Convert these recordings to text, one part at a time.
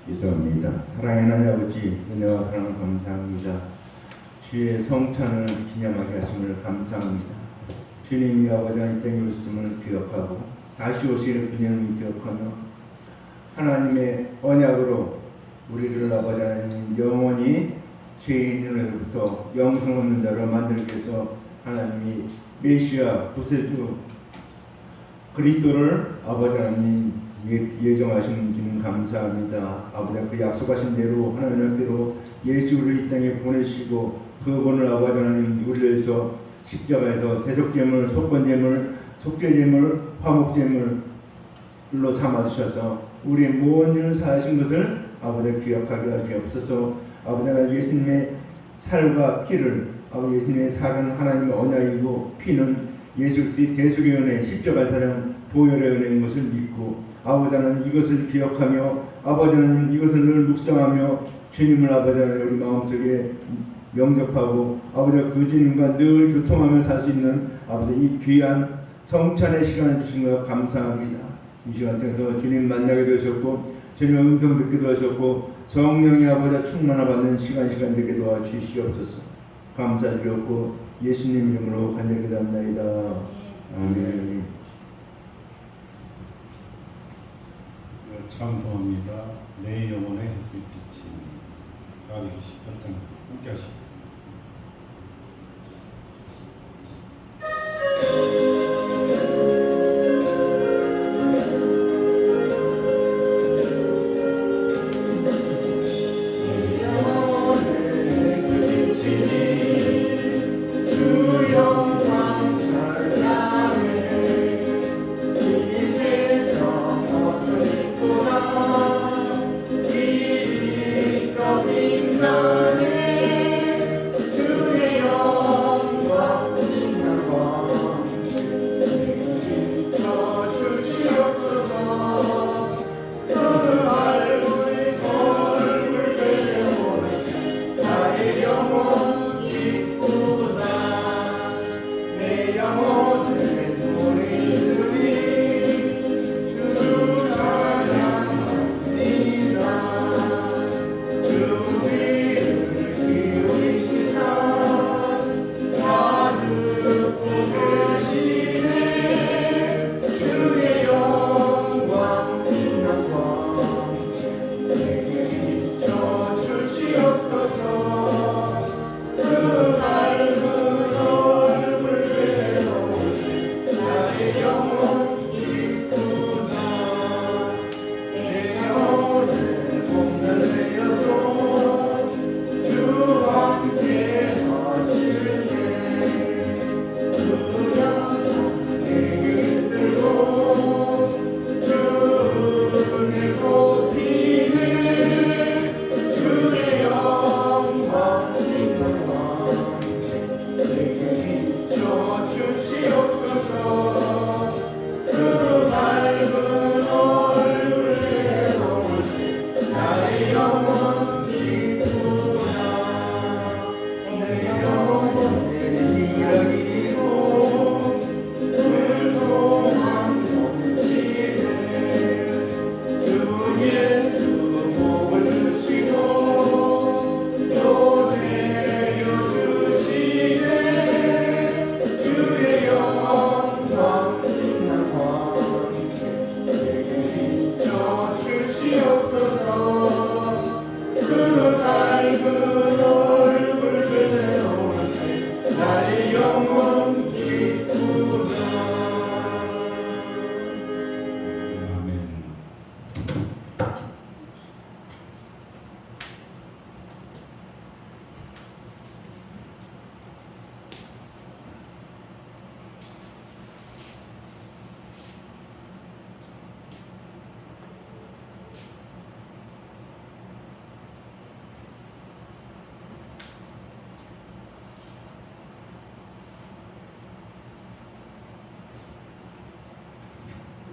기도합니다. 사랑의 하나님 아버지, 은혜와 사랑을 감사합니다. 주의 성찬을 기념하게 하심을 감사합니다. 주님이 아버지 이 땅에 오셨음을 기억하고 다시 오실 그님을 기억하며 하나님의 언약으로 우리를 아버지 하나님 영원히 죄인으로부터 영생 얻는 자로 만들께서 하나님이 메시아 구세주 그리스도를 아버지 하나님 예정하신 주님 감사합니다. 아버지 그 약속하신 대로 하나님 대로 예수를 이 땅에 보내시고 그분을 아버지 하나님 우리를 위해서 십자가에서 대속제물, 속건제물, 속죄제물, 화목제물로 삼아주셔서 우리의 모든 일을 사하신 것을 아버지 기억하게 하시옵소서. 아버지 하나님 예수님의 살과 피를 아버지 예수님의 살은 하나님의 언약이고 피는 예수 그리스도의 대속의 은혜, 십자가 사랑, 보혈의 은혜인 것을 믿고 아버지 하나님 이것을 기억하며 아버지 하나님 이것을 늘 묵상하며 주님을 아버지 하나님 우리 마음속에 영접하고 아버지 그 주님과 늘 교통하며 살 수 있는 아버지 이 귀한 성찬의 시간을 주신 것 감사합니다. 이 시간 통해서 주님 만나게 되셨고 주님의 음성 듣기도 하셨고 성령의 아버지 충만을 받는 시간 되게 도와주시옵소서. 감사드렸고 예수님 이름으로 간절히 기도합니다. 아멘. 찬송합니다. 내 영혼의 빛이 428장 함께 하시고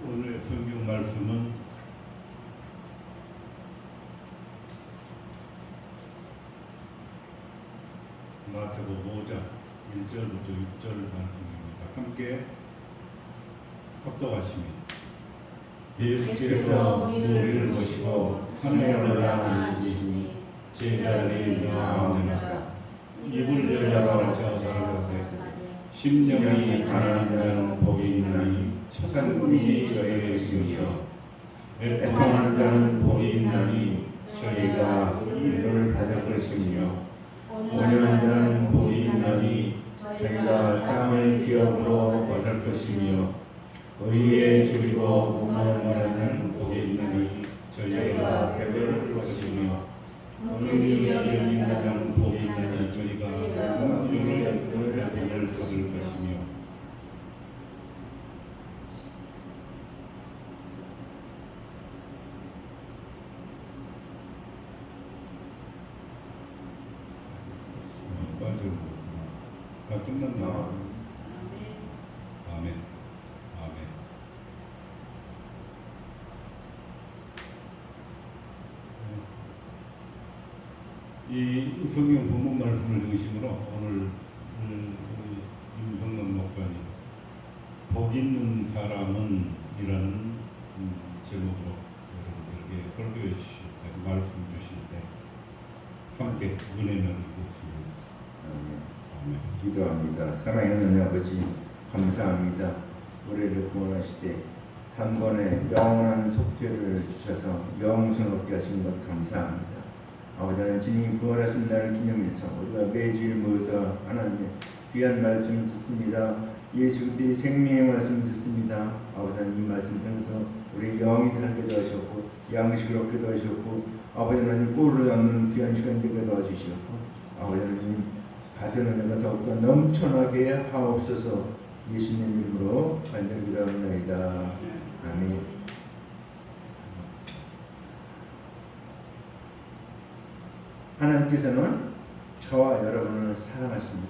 오늘 성경 말씀은 마태복음 5장 1절부터 6절 말씀입니다. 함께 합독하십니다. 예수께서 우리를 보시고 산에 올라가 앉으시니 제자들이 나오니라. 입을 열라 저가라사대 심령이 가난한 자는 복이 있나니 천국이 저희의 것이며 애통하는 자는 복이 있나니 저희가 의를 받을 것이며 온유한 자는 복이 있나니 저희가 땅을 기업으로 얻을 것이며 의에 줄이고 목마른 자는 복이 있나니 저희가 배부를 것이며 의에 열린 자는 복이 있나니 저희가 의를 받을 것이며 다 끝났나? 아멘. 아멘. 이 성경 본문 말씀을 중심으로 오늘 우리 임성남 목사님 복 있는 사람은 이라는 제목으로 여러분들에게 설교해 주실 때 말씀 주실 때 함께 은혜 나누겠습니다. 아멘. 기도합니다. 사랑하는 아버지 감사합니다. 우리를 구원하시되 단번에 영원한 속죄를 주셔서 영생 얻게 하신 것 감사합니다. 아버지 하나님 주님 부활하신 날을 기념해서 우리가 매주일 모여서 하나님의 귀한 말씀을 듣습니다. 예수 그리스도의 생명의 말씀을 듣습니다. 아버지 하나님 이 말씀 통해서 우리 영이 살게도 하셨고 양식을 얻게도 하셨고 아버지 하나님 꼴을 얻는 귀한 시간 되게 도와주시었고 아버지 하나님 받은 은혜가 더욱더 넘쳐나게 하옵소서. 예수님 이름으로 간절히 기도합니다. 아멘. 하나님께서는 저와 여러분을 사랑하십니다.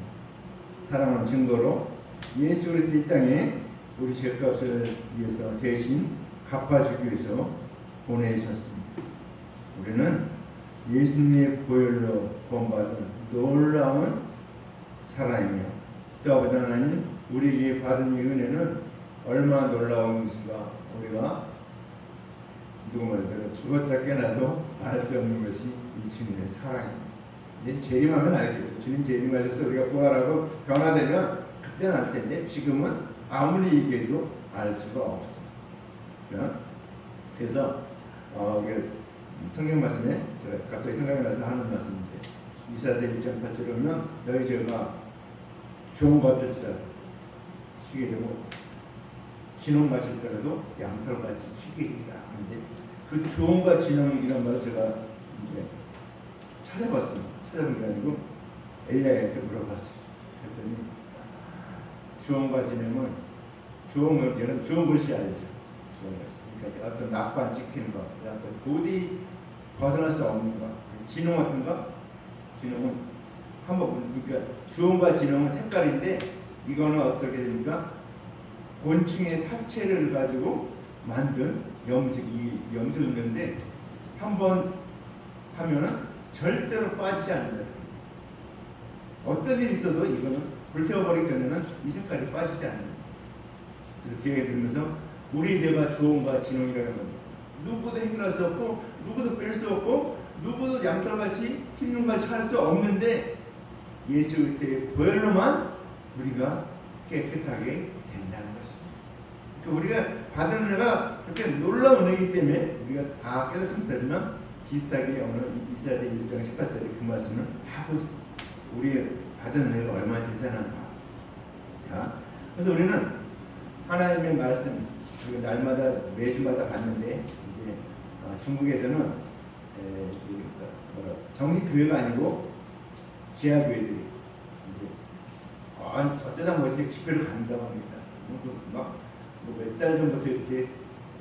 사랑하는 증거로 예수 그리스도 이 땅에 우리 죄값을 위해서 대신 갚아주기 위해서 보내셨습니다. 우리는 예수님의 보혈로 구원받은 놀라운 사람이며 또 아버지 하나님 우리에게 받은 이 은혜는 얼마나 놀라운 것인가. 우리가 누구 말대로 죽었다 깨나도 알 수 없는 것이 이 주님의 사랑입니다. 이제 재림하면 알겠죠. 주님 재림하셔서 우리가 부활하고 변화되면 그때는 알 텐데 지금은 아무리 얘기해도 알 수가 없습니다. 그래서 성경 말씀에 제가 갑자기 생각이 나서 하는 말씀인데 이사야 1장 8절에 보면 너희 죄가 좋은 것 같을지라도 희게 되고 진홍 같을지라도 양털같이 희게 되리라 하는데 그 주홍과 진홍이란 말을 제가 이제 찾아봤습니다. 찾아본 게 아니고 AI한테 물어봤어요. 그랬더니 주홍과 진홍은 여러분 주홍 글씨 알죠? 주홍 글씨. 그러니까 어떤 낙관 찍히는 거, 도저히 벗어날 수 없는 거. 진홍 같은 거, 진홍은 한번 그러니까 주홍과 진홍은 색깔인데 이거는 어떻게 됩니까? 곤충의 사체를 가지고 만든 염색이 있는데 한번 하면은 절대로 빠지지 않는다. 어떤 일이 있어도 이거는 불태워버리기 전에는 이 색깔이 빠지지 않는다. 그래서 기억에 들면서 우리 죄가 주홍과 진홍이라는 겁니다. 누구도 해결할 수 없고 누구도 뺄 수 없고 누구도 양털같이 흰눈같이 할 수 없는데 예수 그리스도의 보혈로만 우리가 깨끗하게 된다는 것입니다. 우리가 받은 은혜가 그렇게 놀라운 은혜이기 때문에 우리가 다 깨닫지 못하지만 비슷하게 오늘 이사야 1장 18절에 그 말씀을 하고 있습니다. 우리의 받은 은혜가 얼마나 대단한가. 자, 그래서 우리는 하나님의 말씀 날마다 매주마다 받는데 이제 중국에서는 정식 교회가 아니고 지하 교회들이 이제 어쩌다 멋있게 집회를 간다고 합니다. 몇 달 전부터 이렇게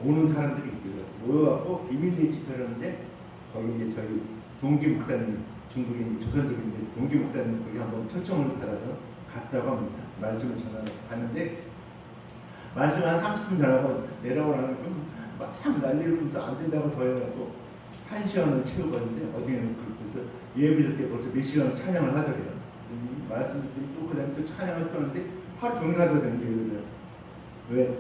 오는 사람들이 있고요. 모여갖고 비밀리에 집회를 하는데 거기 이제 저희 동기 목사님 중국인 조선족인데 동기 목사님 거기 한번 초청을 받아서 갔다고 합니다. 말씀을 전하러 갔는데 말씀 한 30분 전하고 내려오라는 막 난리를 면서 안 된다고 더 해갖고 1시간을 채우고 왔는데 어제는 벌써 예배될 때 벌써 몇 시간 찬양을 하더래요. 이 말씀을 또 그 다음에 또 찬양을 펴는데 하루 종일 하더래요. 예배를. 왜?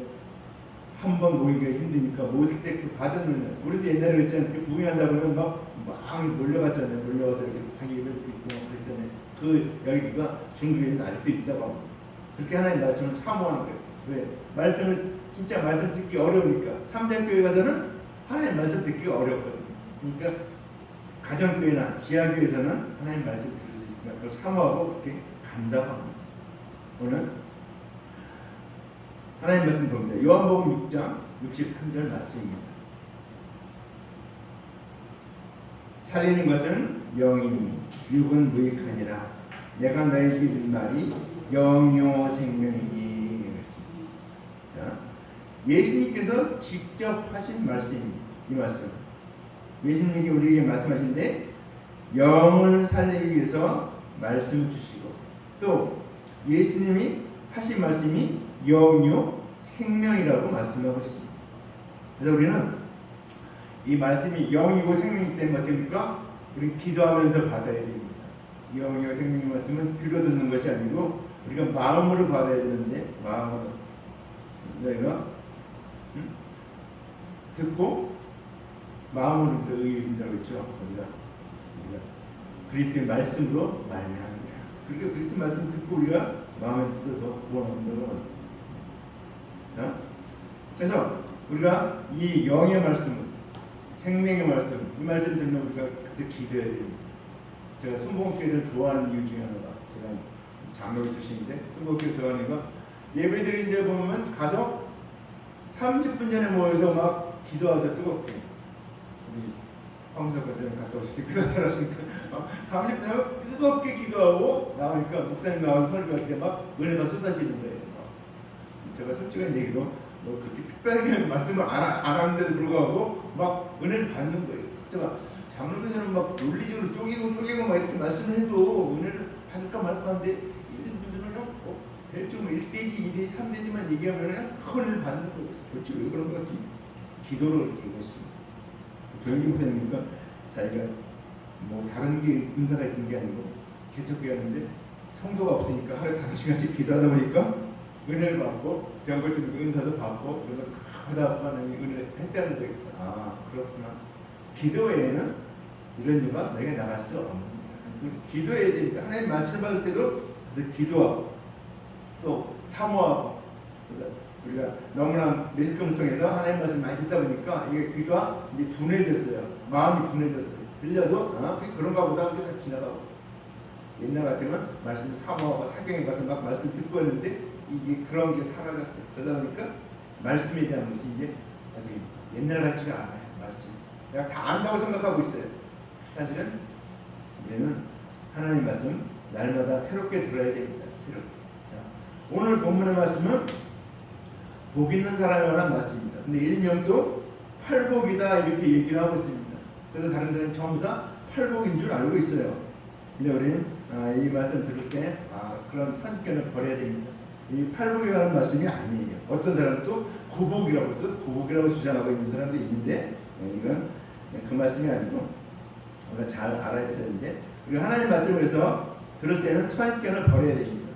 한 번 모이기가 힘드니까 모일 때 그 받은 은혜, 우리도 옛날에 그랬잖아요. 그 부흥한다 그러면 막 몰려갔잖아요. 몰려와서 이렇게 자기 예배를 드리고 그랬잖아요. 그 열기가 중국에는 아직도 있다고 합니다. 그렇게 하나님 말씀을 사모하는 거예요. 왜? 말씀을 진짜 말씀 듣기 어려우니까. 삼장교회 가서는 하나님 말씀 듣기가 어렵거든요. 그러니까 가정교회나 지하교회에서는 하나님 말씀 들을 수 있으니까 그걸 사모하고 그렇게 간다고 합니다. 오늘 하나님 말씀 봅니다. 요한복음 6장 63절 말씀입니다. 살리는 것은 영이니 육은 무익하니라. 내가 너에게 이른 말이 영요 생명이니. 자, 예수님께서 직접 하신 말씀입니다. 이 말씀. 예수님이 우리에게 말씀하신데 영을 살리기 위해서 말씀을 주시고 또 예수님이 하신 말씀이 영요 생명이라고 말씀하고 있습니다. 그래서 우리는 이 말씀이 영이고 생명이기 때문에 어떻습니까? 우리 기도하면서 받아야 됩니다. 영이고 생명의 말씀은 귀로 듣는 것이 아니고 우리가 마음으로 받아야 되는데 마음으로 너희가 듣고 마음으로 그 의에 이른다고 했죠. 우리가 그리스도의 말씀으로 말미암으리라. 그러니까 그리스도 말씀 듣고 우리가 마음에 들어서 구원 얻는다고 합니다. 그래서 우리가 이 영의 말씀, 생명의 말씀, 이 말씀 들으면 우리가 그래서 기도해야 됩니다. 제가 순복음교회를 좋아하는 이유 중에 하나가 제가 장로를 주시는데 순복음교회 좋아하는 이유가 예배드린 데 보면 가서 30분 전에 모여서 막 기도하다 뜨겁게 우리 황수석 같은 갔다 오실 때 그런 잘하시니까 30분 전에 뜨겁게 기도하고 나오니까 목사님 나와서 설교할 때 막 은혜가 쏟아지는 거예요. 제가 솔직한 얘기로 뭐 그렇게 특별하게 말씀을 안 하는데도 불구하고 막 은혜를 받는 거예요. 제가 장로들은 막 논리적으로 쪼개고 막 이렇게 말씀을 해도 은혜를 받을까 말까 하는데 이분들은요 대충 1대지, 2대지, 3대지만 얘기하면 그냥 은혜를 받는 거예요. 도대체 왜 그런 것 같지? 기도를 이렇게 했습니다. 조영기 목사님이니까 자기가 뭐 다른 게 은사가 있는 게 아니고 개척교회였는데 성도가 없으니까 하루에 5시간씩 기도하다 보니까 은혜를 받고 병고침 은사도 받고 그래서 하다 보면 은혜를 했다는 거예요. 아 그렇구나. 기도 외에는 이런 이유가 내게 나갈 수 없는 거야. 기도해야 되니까 하나님 말씀을 받을 때도 그래서 기도하고 또 사모하고 우리가 너무나 매실금을 통해서 하나님 말씀 많이 듣다 보니까 이게 귀가 이제 둔해졌어요. 마음이 둔해졌어요. 들려도 그런가 보다 하고 다시 지나가고 옛날 같으면 말씀 사모하고 사경에 가서 막 말씀 듣고 했는데 이게 그런 게 사라졌어요. 그러다 보니까 말씀에 대한 것이 이제 아주 옛날 같지가 않아요. 말씀. 내가 다 안다고 생각하고 있어요. 사실은 이제는 하나님 말씀 날마다 새롭게 들어야 됩니다. 새롭게. 자, 오늘 본문의 말씀은 복 있는 사람에 관한 말씀입니다. 근데 일명도 팔복이다 이렇게 얘기를 하고 있습니다. 그래서 다른 데는 전부 다 팔복인 줄 알고 있어요. 근데 우리는 이 말씀 들을 때 그런 선입견을 버려야 됩니다. 이 팔복에 관한 말씀이 아니에요. 어떤 사람은 또 구복이라고 해서 구복이라고 주장하고 있는 사람도 있는데 이건 그 말씀이 아니고 우리가 잘 알아야 되는데 우리가 하나님 말씀을 해서 들을 때는 선입견을 버려야 됩니다.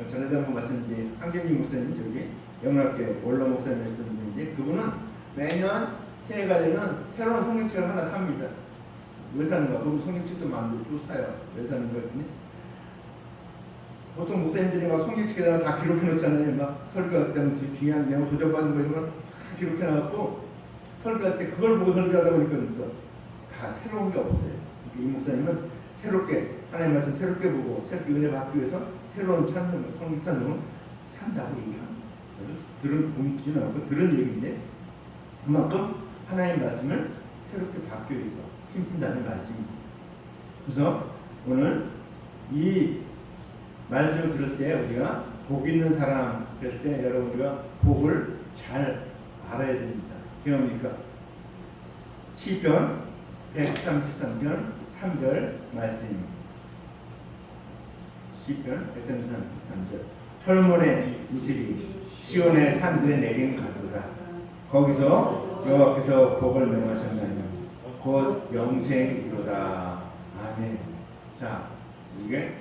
전에도 한번 말씀드린 한경희 목사님 저기 영락교회 원로 목사님이었는데 그분은 매년 새해가 되면 새로운 성경책을 하나 삽니다. 왜 사는가? 그럼 성경책도 만들고 또 사요. 왜 사는 거 같으니? 보통 목사님들이 막 성경책에다가 다 기록해 놓잖아요. 막 설교할 때는 중요한 내용 도전받은 거 이런 걸 다 기록해 놔갖고 설교할 때 그걸 보고 설교하다 보니까 다 새로운 게 없어요. 이 목사님은 새롭게 하나님 말씀 새롭게 보고 새롭게 은혜 받기 위해서 새로운 찬송, 성경 찬송을 산다고 얘기합니다. 들은 공지는 않고 들은 얘기인데 그만큼 하나님 말씀을 새롭게 받기 위해서 힘쓴다는 말씀입니다. 그래서 오늘 이 말씀을 들을 때 우리가 복 있는 사람 그랬을 때 여러분 우리가 복을 잘 알아야 됩니다. 그러니까 시편 133편 3절 말씀입니다. 시편 133절 혈문의 이슬이 시온의 산들에 내린 가도다. 거기서 여호와께서 복을 명하셨나니 곧 영생이로다. 아멘. 자, 이게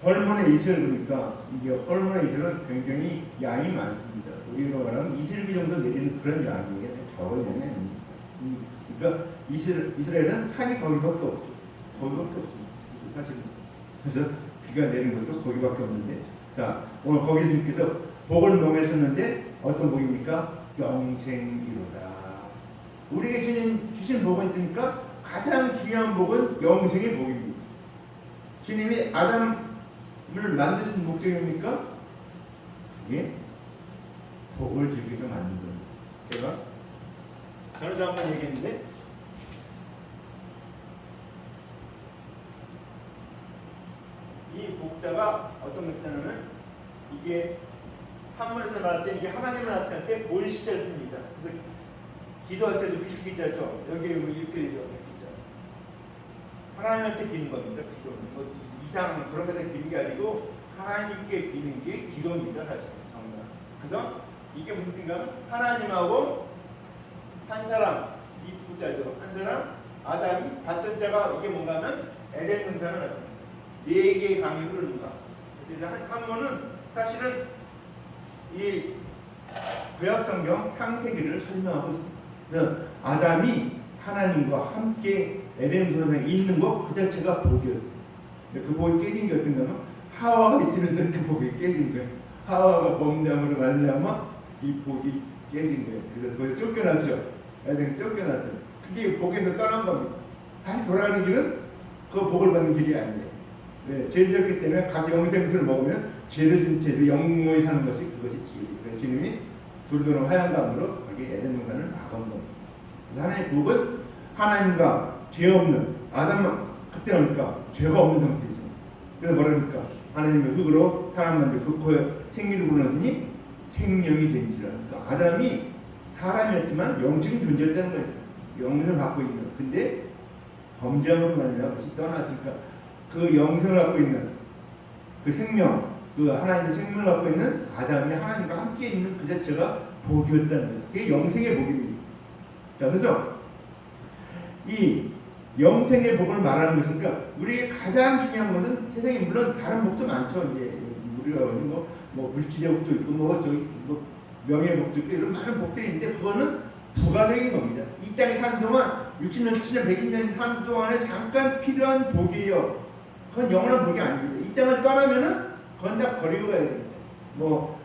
헐몬의 이슬을 보니까 이게 헐몬의 이슬은 굉장히 양이 많습니다. 우리로 말하면 이슬비 정도 내리는 그런 양이에요. 적은 양이 아닙니다. 그러니까 이스라엘은 산이 거기밖에 없죠. 거기밖에 없습니다. 사실 그래서 비가 내리는 것도 거기밖에 없는데, 자 오늘 거기 주님께서 복을 명하셨는데 어떤 복입니까? 영생이로다. 우리에게 주신 복은 있으니까 가장 중요한 복은 영생의 복입니다. 주님이 아담을 만드신 목적입니까? 그게 복을 주기 위해서 만든 겁니다. 제가 전에도 한번 얘기했는데, 이 복자가 어떤 복자냐면 이게 한문에서 말할 때 이게 하나님을 나타낼 때 본시자를 씁니다. 그래서 기도할 때도 빌기자죠. 여기 이렇게 되죠. 기자. 하나님한테 비는 겁니다. 기도는 뭐 이상한 그런 것에 비는 게 아니고 하나님께 비는 게 기도입니다. 사실 정말. 그래서 이게 무슨 뜻인가? 하나님하고 한 사람, 이 복자죠. 한 사람, 아담이 받던 자가 이게 뭔가 하면 에덴 동산을 하죠. 네 개의 강이 흐르는가. 한문은 사실은 이 구약성경 창세기를 설명하고 있습니다. 그래서 아담이 하나님과 함께 에덴 동산에 있는 것 그 자체가 복이었어요. 근데 그 복이 깨진 게 어떤가? 하와가 있으면서 그 복이 깨진 거예요. 하와가 범죄함으로 말미암아 이 복이 깨진 거예요. 그래서 거기서 쫓겨났죠. 에덴 쫓겨났어요. 그게 복에서 떠난 겁니다. 다시 돌아가는 길은 그 복을 받는 길이 아니에요. 네, 죄를 지었기 때문에 가서 영생수를 먹으면 죄를 진 죄를 영원히 사는 것이 그것이 지혜이죠. 그래서 주님이 둘도는 하얀 강으로 거기 에덴 동산을 막은 겁니다. 하나님의 복은 하나님과 죄 없는 아담만 그때 나니까 죄가 없는 상태이죠. 그래서 뭐라니까 하나님의 흙으로 사람 만들 그 코에 생기를 불어넣으니 생명이 된지라. 그러니까 아담이 사람이었지만 영적인 존재였다는 거죠. 영생을 갖고 있는. 근데 범죄함으로 말미암아 그것이 떠나니까 그 영생을 갖고 있는 그 생명, 그 하나님의 생명을 갖고 있는 아담이 하나님과 함께 있는 그 자체가 복이었다는 거예요. 그게 영생의 복입니다. 자, 그래서 이 영생의 복을 말하는 것은, 그러니까 우리에게 가장 중요한 것은 세상에 물론 다른 복도 많죠. 이제 우리가 뭐 물질의 복도 있고 뭐 명예의 복도 있고 이런 많은 복들이 있는데 그거는 부가적인 겁니다. 이 땅에 사는 동안 60년, 70년, 120년 사는 동안에 잠깐 필요한 복이에요. 그건 영원한 복이 아닙니다. 이 땅을 떠나면은 그건 다 버리고 가야 됩니다. 뭐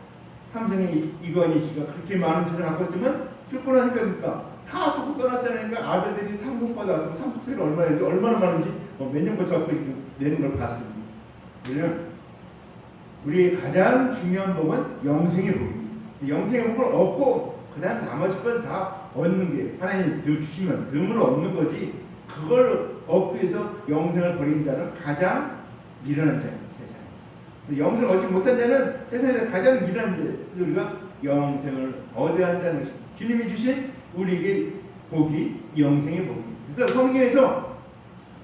삼성의 이건희 씨가 그렇게 많은 차를 갖고 있지만 죽고 나니까 그러니까 다 두고 떠났잖아요. 그러니까 아들들이 삼성보다 삼성세를 얼마나 많은지 몇 년 거쳐 갖고 내는 걸 봤습니다. 왜냐면 우리의 가장 중요한 복은 영생의 복입니다. 영생의 복을 얻고 그다음 나머지 건 다 얻는 게 하나님이 주시면 덤으로 얻는 거지. 그걸 얻기 위해서 영생을 버린 자는 가장 미련한 자입니다. 세상에서. 영생을 얻지 못한 자는 세상에서 가장 미련한 자예요. 우리가 영생을 얻어야 한다는 것입니다. 주님이 주신 우리에게 복이 영생의 복입니다. 그래서 성경에서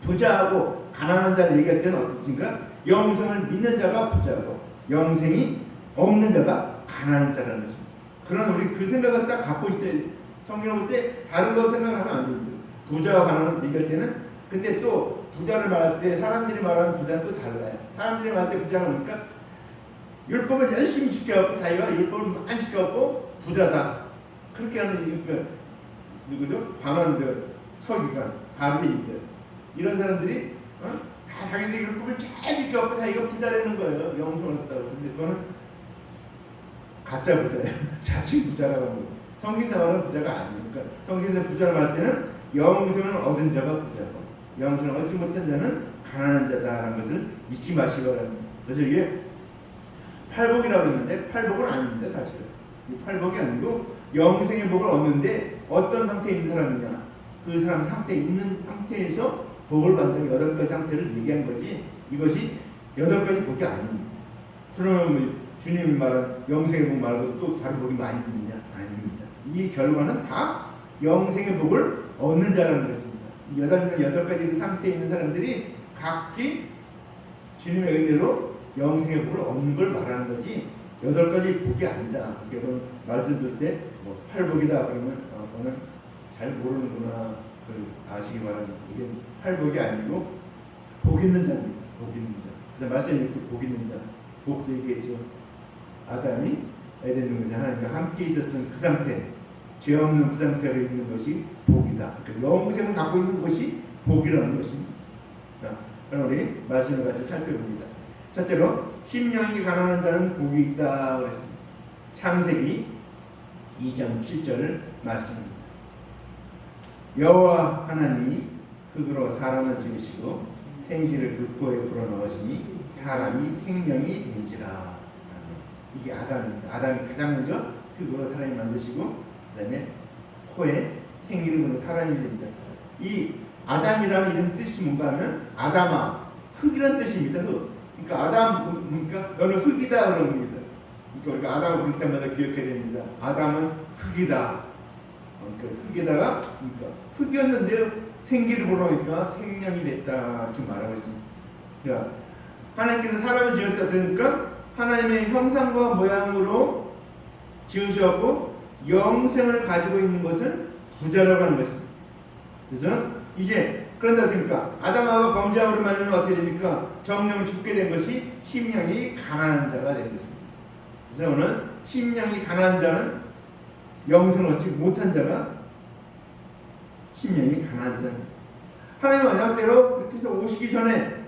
부자하고 가난한 자를 얘기할 때는 어떻습니까? 영생을 믿는 자가 부자고 영생이 없는 자가 가난한 자라는 것입니다. 그런 우리 그 생각을 딱 갖고 있어야 돼요. 성경을 볼 때 다른 거 생각하면 안 됩니다. 부자와 가난한 얘기할 때는, 근데 또 부자를 말할 때 사람들이 말하는 부자는 또 달라요. 사람들이 말할 때 부자는 뭡니까? 율법을 열심히 지켜갖고 자기가 율법을 많이 지켜갖고 부자다. 그렇게 하는 그러니까 누구죠? 관원들, 서기관, 바리새인들 이런 사람들이 다 자기들이 율법을 잘 지켜갖고 자기가 부자라는 거예요. 영성을 얻었다고. 근데 그거는 가짜 부자예요. 자칭 부자라고 하는 거예요. 성경에서 말하는 부자가 아니에요. 그러니까 성경에서 부자를 말할 때는 영생을 얻은 자가 부자고 영생을 얻지 못한 자는 가난한 자다라는 것을 잊지 마시기 바랍니다. 그래서 이게 팔복이라고 했는데 팔복은 아닙니다. 사실은 이 팔복이 아니고 영생의 복을 얻는데 어떤 상태에 있는 사람이냐, 그 사람 상태에 있는 상태에서 복을 받는 8가지 상태를 얘기한 거지 이것이 8가지 복이 아닙니다. 그러면 주님이 말한 영생의 복 말고 또 다른 복이 많이 있느냐? 아닙니다. 이 결과는 다 영생의 복을 얻는 자라는 것입니다. 8가지 상태에 있는 사람들이 각기 주님의 은혜로 영생의 복을 얻는 걸 말하는 거지 8가지 복이 아니다. 여러분 말씀 들을 때 뭐 팔복이다 그러면 그거는 잘 모르는구나 아시기 바랍니다. 이게 팔복이 아니고 복 있는 자입니다. 복 있는 자. 그래서 말씀에 이렇게 복 있는 자. 복도 얘기했죠. 아담이 에덴 동산 하나님과 함께 있었던 그 상태, 죄 없는 그 상태로 있는 것이 복이다. 그러니까 영생을 갖고 있는 것이 복이라는 것입니다. 자, 그럼 우리 말씀을 같이 살펴봅니다. 첫째로 심령이 가난한 자는 복이 있다 그랬습니다. 창세기 2장 7절 말씀입니다. 여호와 하나님이 흙으로 사람을 지으시고 생기를 그 코에 불어넣으시니 사람이 생명이 된지라. 이게 아담입니다. 아담이 가장 먼저 흙으로 사람이 만드시고 그 다음에 코에 생기를 부는 사람이 됩니다. 이 아담이라는 이름 뜻이 뭔가 하면 아담아, 흙이라는 뜻입니다. 흙. 그러니까 아담, 그러니까 너는 흙이다 그런 겁니다. 그러니까 우리가 아담을 부를 때마다 기억해야 됩니다. 아담은 흙이다. 그러니까 흙에다가 그러니까 흙이었는데 생기를 불어넣으니까 생명이 됐다 이렇게 말하고 있습니다. 그러니까 하나님께서 사람을 지었다 그러니까 하나님의 형상과 모양으로 지으셨고 영생을 가지고 있는 것을 부자라고 하는 것입니다. 그래서 이제 그런다 그러니까 아담하고 범죄함으로 말미암아 어떻게 됩니까? 정령 죽게 된 것이 심령이 가난한 자가 된 것입니다. 그래서 오늘 심령이 가난한 자는 영생을 얻지 못한 자가 심령이 가난한 자. 하나님 언약대로 그렇게 해서 오시기 전에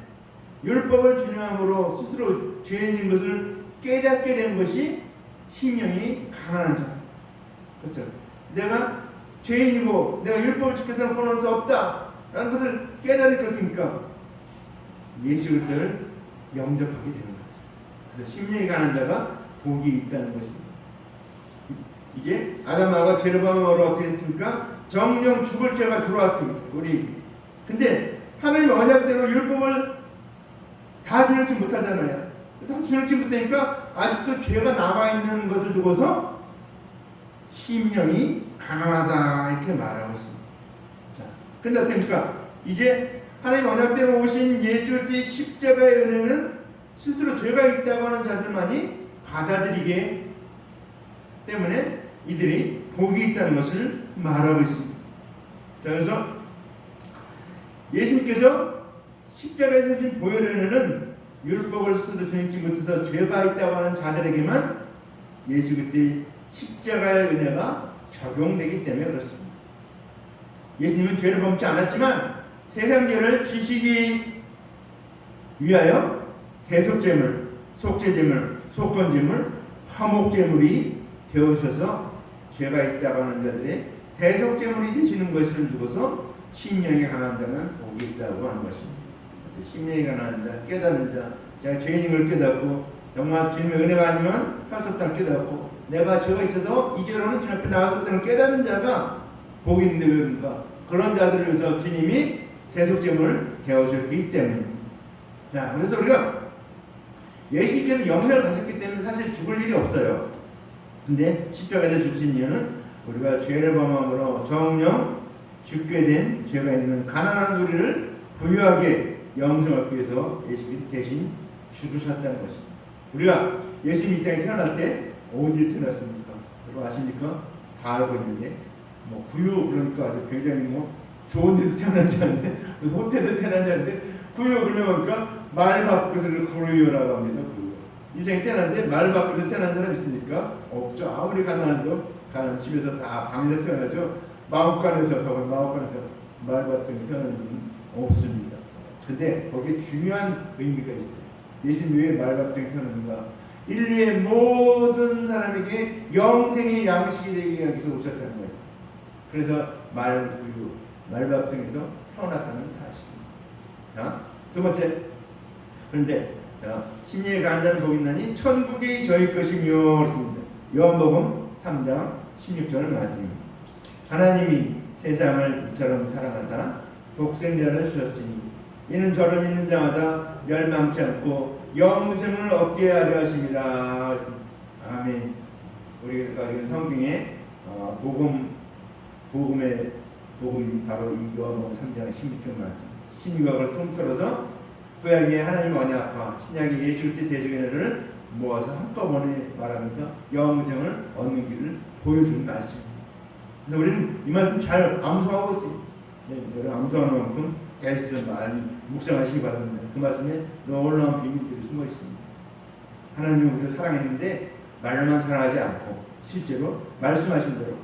율법을 준행함으로 스스로 죄인인 것을 깨닫게 된 것이 심령이 가난한 자. 그렇죠? 내가 죄인이고 내가 율법을 지켜서는 구원할 수 없다 라는 것을 깨달을 것이니까 예수 그리스도를 영접하게 되는 거죠. 그래서 심령이 가난한 자가 복이 있다는 것입니다. 이제 아담하고 제르바모로 어떻게 했습니까? 정령 죽을 죄가 들어왔습니다. 우리 근데 하나님 언약대로 율법을 다 지르지 못하잖아요. 다 지르지 못하니까 아직도 죄가 남아있는 것을 두고서 심령이 가난하다 이렇게 말하고 있습니다. 자, 근데 어떻습니까? 이제 하나님 언약대로 오신 예수 그리스도의 십자가의 은혜는 스스로 죄가 있다고 하는 자들만이 받아들이게 때문에 이들이 복이 있다는 것을 말하고 있습니다. 자, 그래서 예수님께서 십자가에서 주신 보혈의 은혜는 율법을 스스로 전행치 못해서 죄가 있다고 하는 자들에게만 예수 그리스도의 십자가의 은혜가 적용되기 때문에 그렇습니다. 예수님은 죄를 범치 않았지만 세상 죄를 지시기 위하여 대속제물, 속죄제물, 속건제물, 화목제물이 되어셔서 죄가 있다고 하는 자들의 대속제물이 되시는 것을 두고서 심령이 가난한 자는 복이 있다고 하는 것입니다. 심령이 가난한 자, 깨닫는 자, 제가 죄인인 걸 깨닫고 정말 주님의 은혜가 아니면 살 수 없다는 깨닫고 내가 죄가 있어서 이 죄로는 주님 앞에 나갈 수 없다는 깨닫는 자가 복이 있는데 왜 그런가? 그런 자들을 위해서 주님이 대속제물을 되어주셨기 때문입니다. 자, 그래서 우리가 예수님께서 영생을 가셨기 때문에 사실 죽을 일이 없어요. 근데 십자가에서 죽으신 이유는 우리가 죄를 범함으로 정령 죽게 된 죄가 있는 가난한 우리를 부유하게 영생을 얻기 위해서 예수님이 대신 죽으셨다는 것입니다. 우리가 예수님이 이 땅에 태어날 때 어디에 태어났습니까? 여러분 아십니까? 다 알고 있는데 뭐 구유 그러니까 아주 굉장히 좋은 데도 태어난지 않는데 호텔에도 태어난지 않는데 구유 그러면 뭡니까? 말 바꾸기를 구유라고 합니다. 구유. 인생 태어났는데 말 바꾸기를 태어난 사람 있습니까? 없죠. 아무리 가난해도 가난 집에서 다 방에서 태어나죠. 마음간에서 말 바꾸기 태어난 분은 없습니다. 근데 거기에 중요한 의미가 있어요. 예수님이 왜 말 바꾸기 태어났는가? 인류의 모든 사람에게 영생의 양식이 되기 위해서 오셨다는 거예요. 그래서 말구유, 말바탕에서 태어났다는 사실입니다. 자, 두 번째. 그런데 자, 심령이 가난한 자는 복이 있나니 천국이 저희 것이며 그렇습니다. 요한복음 3장 16절 말씀입니다. 하나님이 세상을 이처럼 사랑하사 독생자를 주셨으니 이는 저를 믿는 자마다 멸망치 않고 영생을 얻게 하려 하심이라. 아멘. 우리가 가지고 성경에 복음 바로 이 요한복음 3장 16절 말씀. 신유학을 통틀어서 구약의 하나님 언약과 신약의 예수 그리스도의 대적의 은혜를 모아서 한꺼번에 말하면서 영생을 얻는 길을 보여주는 말씀입니다. 그래서 우리는 이 말씀 잘 암송하고 있습니다. 여러분 암송하는 만큼 계속해서 묵상하시기 바랍니다. 그 말씀에 놀라운 비밀들이 숨어 있습니다. 하나님은 우리를 사랑했는데 말로만 살아가지 않고 실제로 말씀하신 대로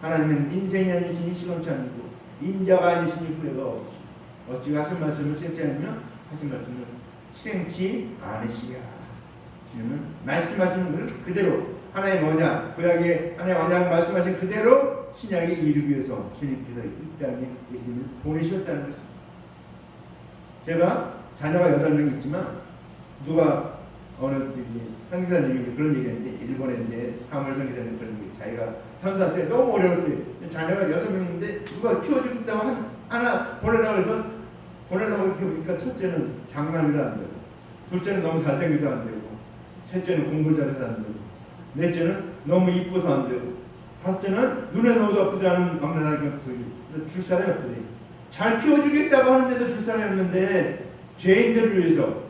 하나님은 인생이 아니시니 시건치 않고 인자가 아니시니 후회가 없으시니 어찌 하신 말씀을 실지 않으며 하신 말씀을 실행치 않으시랴. 주님은 말씀하시는 것을 그대로 하나님 언약, 구약의 하나님 언약 말씀하신 그대로 신약에 이루기 위해서 주님께서 이 땅에 예수님을 보내셨다는 것입니다. 제가 자녀가 8명 있지만 누가 어느 선교사님이 그런 얘기했는데, 일본에 이제 사무엘 선교사님 그런 얘기, 자기가 전사한테 너무 어려울 때 자녀가 6명인데 누가 키워주겠다고 하나 보내라고 해서 보내려고 이렇게 보니까 첫째는 장남이라 안 되고, 둘째는 너무 잘생겨서 안 되고, 셋째는 공부 잘해서 안 되고, 넷째는 너무 이뻐서 안 되고, 다섯째는 눈에 넣어도 아프지 않은 막내라는 것들이 줄 사람이 없더니, 잘 키워주겠다고 하는데도 줄 사람이 없는데 죄인들을 위해서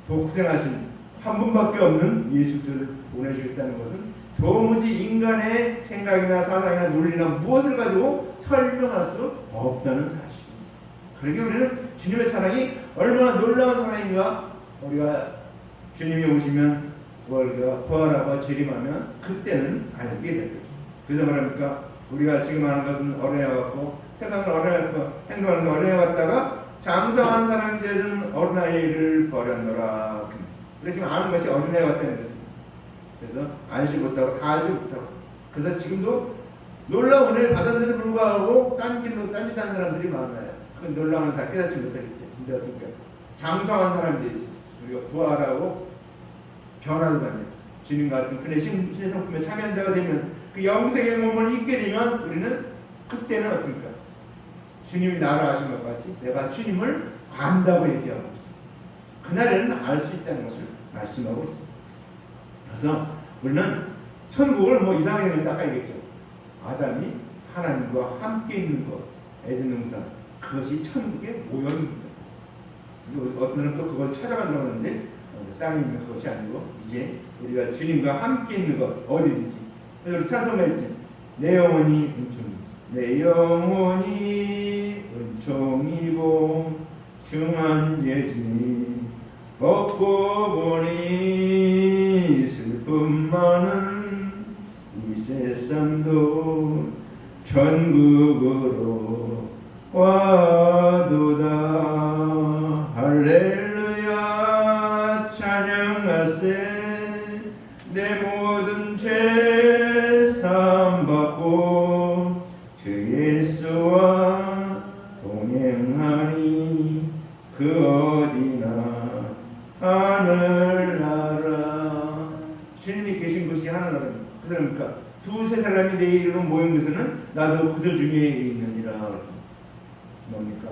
독생하신 한 분밖에 없는 예수들을 보내주겠다는 것은 도무지 인간의 생각이나 사상이나 논리나 무엇을 가지고 설명할 수 없다는 사실입니다. 그러기에 우리는 주님의 사랑이 얼마나 놀라운 사랑인가, 우리가 주님이 오시면 우리가 부활하고 재림하면 그때는 알게 될 거죠. 그래서 말합니까? 우리가 지금 하는 것은 어린애같고 생각은 어린애같고 행동하는 게 어린애같다가 장성한 사람이 되어서는 어린아이를 버렸노라. 우리가 지금 아는 것이 어린애 같다는 것입니다. 그래서 알지 못하고 다 알지 못하고, 그래서 지금도 놀라운 은혜를 받았는데도 불구하고 딴 길로 딴짓하는 사람들이 많아요. 그 놀라운 다 깨닫지 못하기 때문에. 근데 어떻게 장성한 사람이 되어 있어요. 우리가 부활하고 변화를 받는 주님 같은 그의 신의 성품에 참여자가 되면, 그 영생의 몸을 입게 되면 우리는 그때는 어떨까? 주님이 나를 아신 것 같이 내가 주님을 안다고 얘기하고 있습니다. 그날에는 알 수 있다는 것을 말씀하고 있습니다. 그래서 우리는 천국을 뭐 이상하게 생겼다 아까 얘기했죠. 아담이 하나님과 함께 있는 것, 에덴 동산, 그것이 천국의 모형입니다. 어떤 사람은 또 그걸 찾아가려고 하는데 땅에 있는 그것이 아니고 이제 우리가 주님과 함께 있는 것, 어디든지. 그래서 우리 찬송가 있죠. 내 영혼이 은총, 내 영혼이 은총이고 중한 예진이 걷고 보니 슬픔 많은 이 세상도 천국으로 와도다. 할렐루야 찬양하세. 내 모든 죄 사함받고 주 예수와 동행하니 그 어디나 하늘나라. 주님이 계신 곳이 하늘나라입니다. 그러니까 두세 사람이 내 이름으로 모인 것은 나도 그들 중에 있느니라. 뭡니까?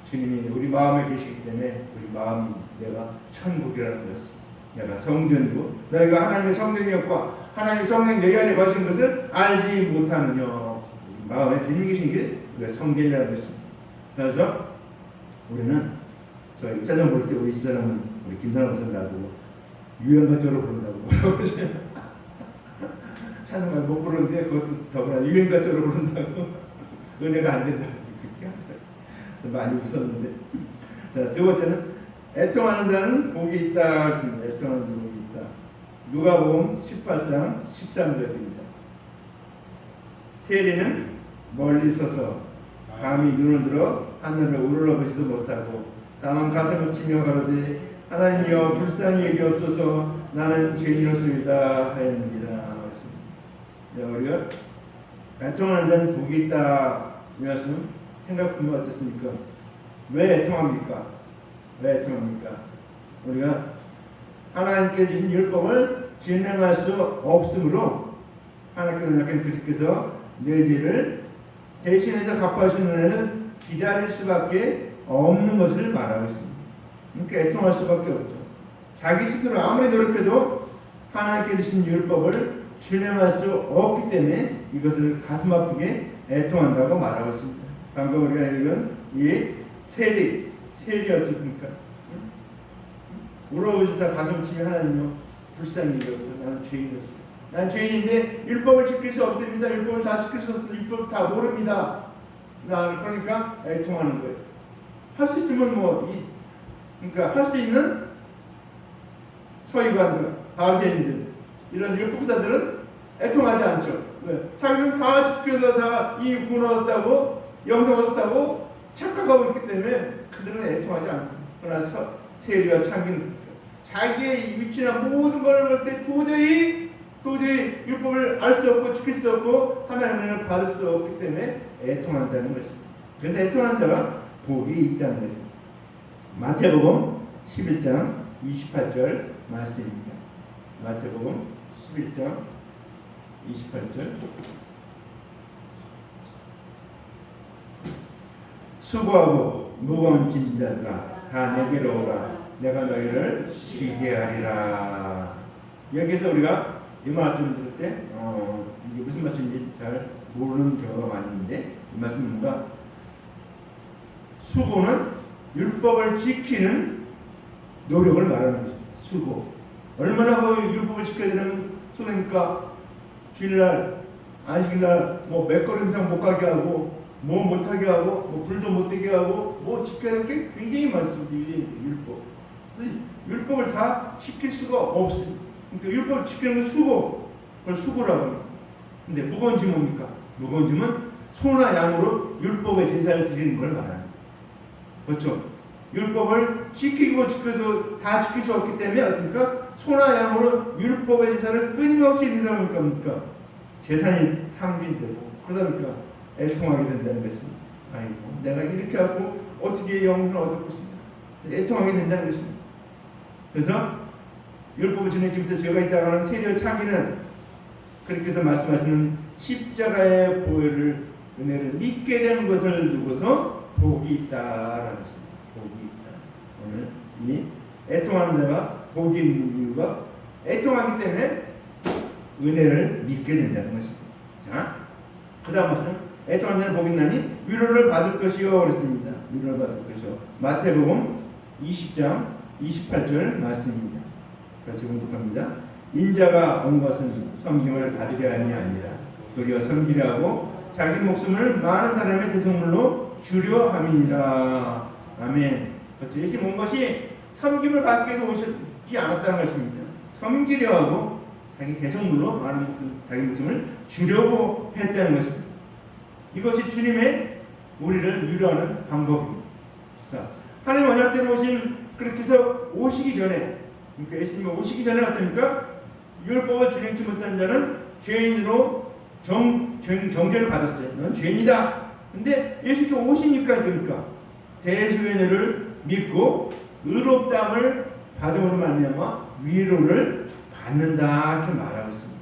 주님이 우리 마음에 계시기 때문에 우리 마음이 내가 천국이라는 것을, 내가 성전이고 너희가 하나님의 성전이었고 하나님의 성전 내 안에 거하신 것을 알지 못하느냐. 마음에 주님이 계신 게 우리가 성전이라는 것입니다. 그래서 우리는 저 2차전 볼 때 우리 집사람은 우리 김사람 목사 나보고 유행가 쪽으로 부른다고 찬송가 못 부르는데 그것도 더구나 유행가 쪽으로 부른다고 은혜가 안 된다고 그렇게 하더라고요. 그래서 많이 웃었는데, 자, 두 번째는 애통하는 자는 복이 있다 했습니다. 애통하는 자는 복이 있다. 누가복음 18장 13절입니다. 세리는 멀리 서서 감히 눈을 들어 하늘을 우러러보지도 못하고 다만 가슴을 치며 가로되 하나님이여 불쌍히 여기옵소서 나는 죄인이로소이다 하였느니라. 우리가 애통하는 자는 복이 있다 이 말씀 생각해보면 어떻습니까? 왜 애통합니까? 왜 애통합니까? 우리가 하나님께 주신 율법을 진행할 수 없으므로 하나님께서 내 죄를 대신해서 갚아주시는 은혜는 기다릴 수밖에 없는 것을 말하고 있습니다. 그러니까 애통할 수밖에 없죠. 자기 스스로 아무리 노력해도 하나님께 주신 율법을 준행할 수 없기 때문에 이것을 가슴 아프게 애통한다고 말하고 있습니다. 방금 우리가 읽은 이 세리 어떻습니까? 울어오시다 가슴 치며 하나님요 불쌍히 여기옵소서 나는 죄인이었어요. 난 죄인인데 율법을 지킬 수 없습니다. 율법을 다 지킬 수 없습니다. 율법을 다 모릅니다. 나 그러니까 애통하는 거예요. 할 수 있으면 그러니까 할 수 있는 서기관들 바리새인들 이런 율법사들은 애통하지 않죠. 왜? 자기는 다 지켜서 다 이 구원 얻었다고 영생 얻었다고 착각하고 있기 때문에 그들은 애통하지 않습니다. 그러나 세리와 창기는 자기의 위치나 모든 걸 볼 때 도저히 율법을 알 수 없고 지킬 수 없고 하나님의 은혜를 받을 수 없기 때문에 애통한다는 것입니다. 그래서 애통하는 자가 복이 있다는 것입니다. 마태복음 11장 28절 말씀입니다. 마태복음 11장 28절 수고하고 무거운 짐진 자들아 다 내게로 오라 내가 너희를 쉬게 하리라. 여기서 우리가 이 말씀 들을 때 이게 무슨 말씀인지 잘 모르는 경우가 많이 있는데 이 말씀은 뭔가 수고는 율법을 지키는 노력을 말하는 것입니다. 수고. 얼마나 그 율법을 지켜야 되는 수고니까 주일날 안식일날 뭐 몇 걸음 이상 못 가게 하고 뭐 못하게 하고 뭐 불도 못 되게 하고 뭐 지켜야 할 게 굉장히 많습니다. 율법. 율법을 다 지킬 수가 없습니다. 그러니까 율법을 지키는 건 수고. 그걸 수고라고 합니다. 근데 무거운 짐은 뭡니까? 무거운 짐은 소나 양으로 율법의 제사를 드리는 걸 말합니다. 그렇죠? 율법을 지키고 지켜도 다 지킬 수 없기 때문에 어떻습니까? 소나 양으로 율법의 제사를 끊임없이 드리다 보니까 뭡니까? 재산이 탕진되고 그러다 보니까 애통하게 된다는 것입니다. 아이고 내가 이렇게 하고 어떻게 영혼을 얻을 것인가 애통하게 된다는 것입니다. 그래서 율법을 지키면서 죄가 있다고 하는 세리와 창기는 그렇게 해서 말씀하시는 십자가의 보혈을 은혜를 믿게 된 것을 두고서 복이 있다라는 것입니다. 복이 있다. 오늘 이 애통하는 자가 복이 있는 이유가 애통하기 때문에 은혜를 믿게 된다는 것입니다. 자, 그 다음 말씀 애통하는 자는 복이 있나니 위로를 받을 것이요 그랬습니다. 위로를 받을 것이요. 마태복음 20장 28절 말씀입니다. 같이 공독합니다. 인자가 온 것은 섬김을 받으려 함이 아니라 도리어 섬기려 하고 자기 목숨을 많은 사람의 대속물로 주려 함이니라. 아멘. 그렇죠. 예수님 온 것이 섬김을 받기 위해서 오셨지 않았다는 것입니다. 섬기려 하고 자기 대속물로 많은 자기 목숨을 주려고 했다는 것입니다. 이것이 주님의 우리를 위로하는 방법입니다. 자, 하나님 언약대로 오신 그렇게 해서 오시기 전에 그러니까 예수님이 오시기 전에 어떻습니까? 율법을 지키지 못한 자는 죄인으로 정죄를 받았어요. 넌 죄인이다. 근데 예수님께 오시니까 그러니까 대수연회를 믿고 의롭다함을 받음으로 말미암아 위로를 받는다 이렇게 말하고 있습니다.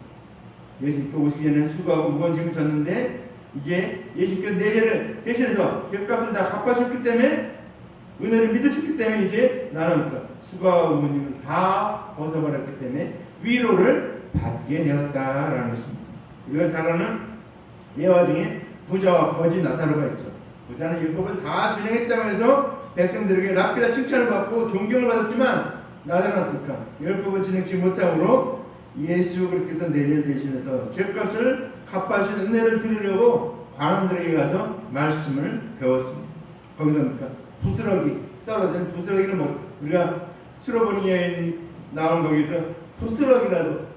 예수님께 오시기 전에 수고하고 무거운 짐을 졌는데 이제 예수님께 내 죄를 대신해서 죄값을 다 갚아주셨기 때문에 은혜를 믿으셨기 때문에 이제 나는 수고하고 무거운 짐을 다 벗어버렸기 때문에 위로를 받게 되었다라는 것입니다. 우리가 잘 아는 예화 중에 부자와 거지 나사로가 있죠. 부자는 율법을 다 진행했다고 해서 백성들에게 랍비라 칭찬을 받고 존경을 받았지만 나사로는 어떨까? 율법을 진행치 못함으로 예수 그리스도께서 내를 대신해서 죄값을 갚아주신 은혜를 드리려고 관원들에게 가서 말씀을 배웠습니다. 거기서 뭡니까? 부스러기 떨어진 부스러기를 우리가 수로보니 여인 나온 거기서 부스러기라도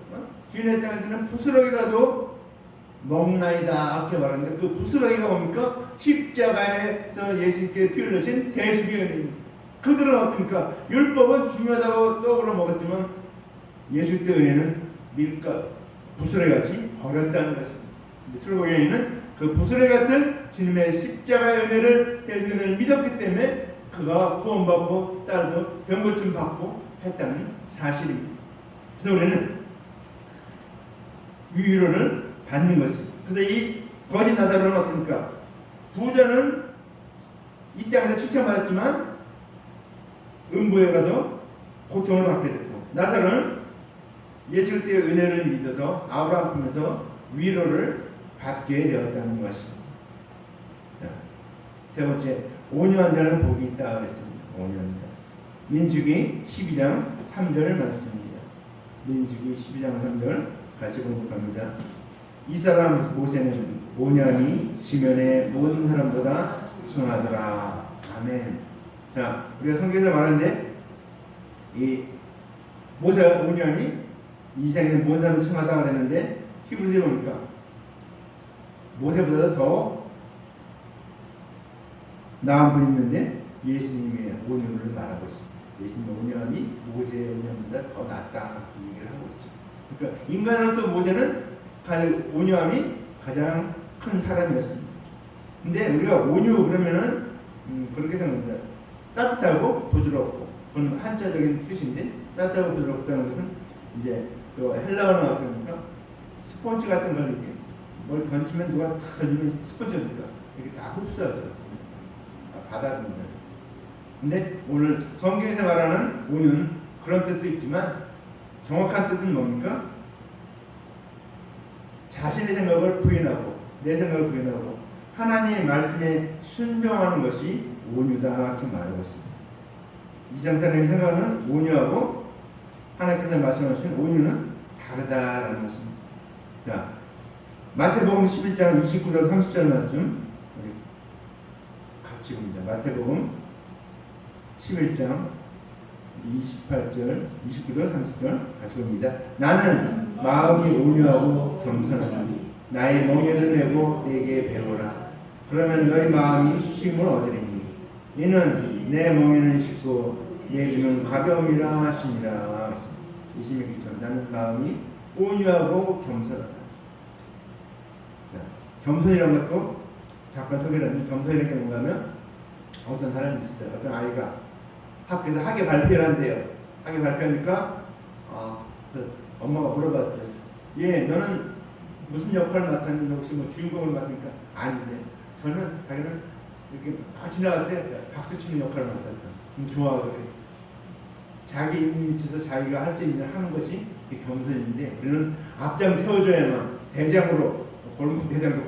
주인의 땅에서는 부스러기라도 먹나이다 이렇게 말하는데 그 부스러기가 뭡니까? 십자가에서 예수님께 피 흘리신 대수의 은혜입니다. 그들은 어떻습니까? 율법은 중요하다고 떡으로 먹었지만 예수 때 은혜는 밀가 부스러기같이 버렸다는 것입니다. 수로보니 여인은 그 부스러기 같은 주님의 십자가의 은혜를 대수의 은혜를 믿었기 때문에 그가 구원받고 딸도 병고침 받고 했다는 사실입니다. 그래서 우리는 위로를 받는 것입니다. 그래서 이 거짓 나사로는 어떻습니까? 부자는 이 땅에서 칭찬받았지만 음부에 가서 고통을 받게 됐고 나사로는 예수 그리스도의 은혜를 믿어서 아브라함 품에서 위로를 받게 되었다는 것입니다. 세 번째, 온유한 자는 복이 있다 그랬습니다. 온유한 자. 민수기 12장 3절 말씀입니다. 민수기 12장 3절 같이 공독합니다. 이 사람 모세는 온유함이 지면의 모든 사람보다 순하더라. 아멘. 자, 우리가 성경에서 말하는데 이 모세가 온유함이 이 세상에는 모든 사람이 승하다 그랬는데 히브리서에 보니까 모세보다 더 나은 분이 있는데 예수님의 온유를 말하고 있습니다. 예수님의 온유함이 모세의 온유함보다 더 낫다 얘기를 하고 있죠. 그러니까 인간으로서 모세는 온유함이 가장 큰 사람이었습니다. 근데 우리가 온유 그러면은 그렇게 생각합니다. 따뜻하고 부드럽고 그건 한자적인 뜻인데 따뜻하고 부드럽다는 것은 이제 또 헬라어는 어떻습니까? 스펀지 같은 걸 이렇게 뭘 던지면 누가 다 던지면 스펀지입니까? 이렇게 다 흡수하죠. 받아들인다. 근데 오늘 성경에서 말하는 온유는 그런 뜻도 있지만 정확한 뜻은 뭡니까? 자신의 생각을 부인하고 내 생각을 부인하고 하나님의 말씀에 순종하는 것이 온유다 이렇게 말하고 있습니다. 이상사람의 생각은 온유하고 하나님께서 말씀하신 온유는 다르다라는 것입니다. 자, 마태복음 11장 29절 30절 말씀 같이 봅니다. 마태복음 11장 28절 29절 30절 같이 봅니다. 나는 마음이 온유하고 겸손하니 나의 멍에를 내고 내게 배우라. 그러면 너희 마음이 쉼을 얻으리니 이는 내 멍에는 쉽고 내 짐은 가벼움이라 하시니라. 26절 나는 마음이 온유하고 겸손하다. 겸손이라는 것도 잠깐 소개를 하면 겸손이라는 게 뭔가 하면 어떤 사람이 있어요. 어떤 아이가 학교에서 학예 발표를 한대요. 학예 발표하니까 엄마가 물어봤어요. 얘 너는 무슨 역할을 맡았는데 혹시 뭐 주인공을 맡으니까 아닌데 저는 자기는 이렇게 막 지나갈 때 박수 치는 역할을 맡았다. 좋아하고 그래. 자기 임무에 있어서 자기가 할 수 있는 일을 하는 것이 겸손인데 우리는 앞장 세워줘야만 대장으로 골목 대장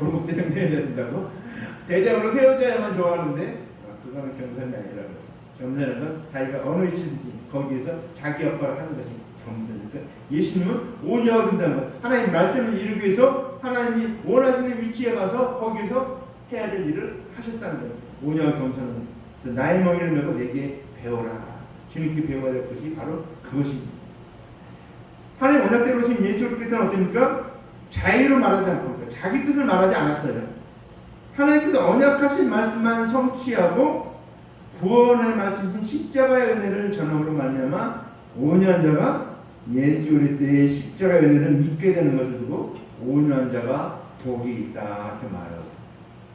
돼야 된다고 대장으로 세워줘야만 좋아하는데 그거는 겸손이 아니라고. 겸손은 건 자기가 어느 위치든지 거기에서 자기 역할을 하는 것이 겸손이니까 예수님은 온유하고 겸손한 것. 하나님 말씀을 이루기 위해서 하나님이 원하시는 위치에 가서 거기서 해야 될 일을 하셨다는 거예요. 온유하고 겸손은 나의 멍에를 메고 내게 배워라. 주님께 배워야 될 것이 바로 그것입니다. 하나님 언약대로 오신 예수께서는 어떻습니까? 자의로 말하지 않고 자기 뜻을 말하지 않았어요. 하나님께서 언약하신 말씀만 성취하고 구원의 말씀이신 십자가의 은혜를 전함으로 말미암아 온유한 자가 예수 그리스도의 십자가의 은혜를 믿게 되는 것을 두고 온유한 자가 복이 있다 이렇게 말하고 있습니다.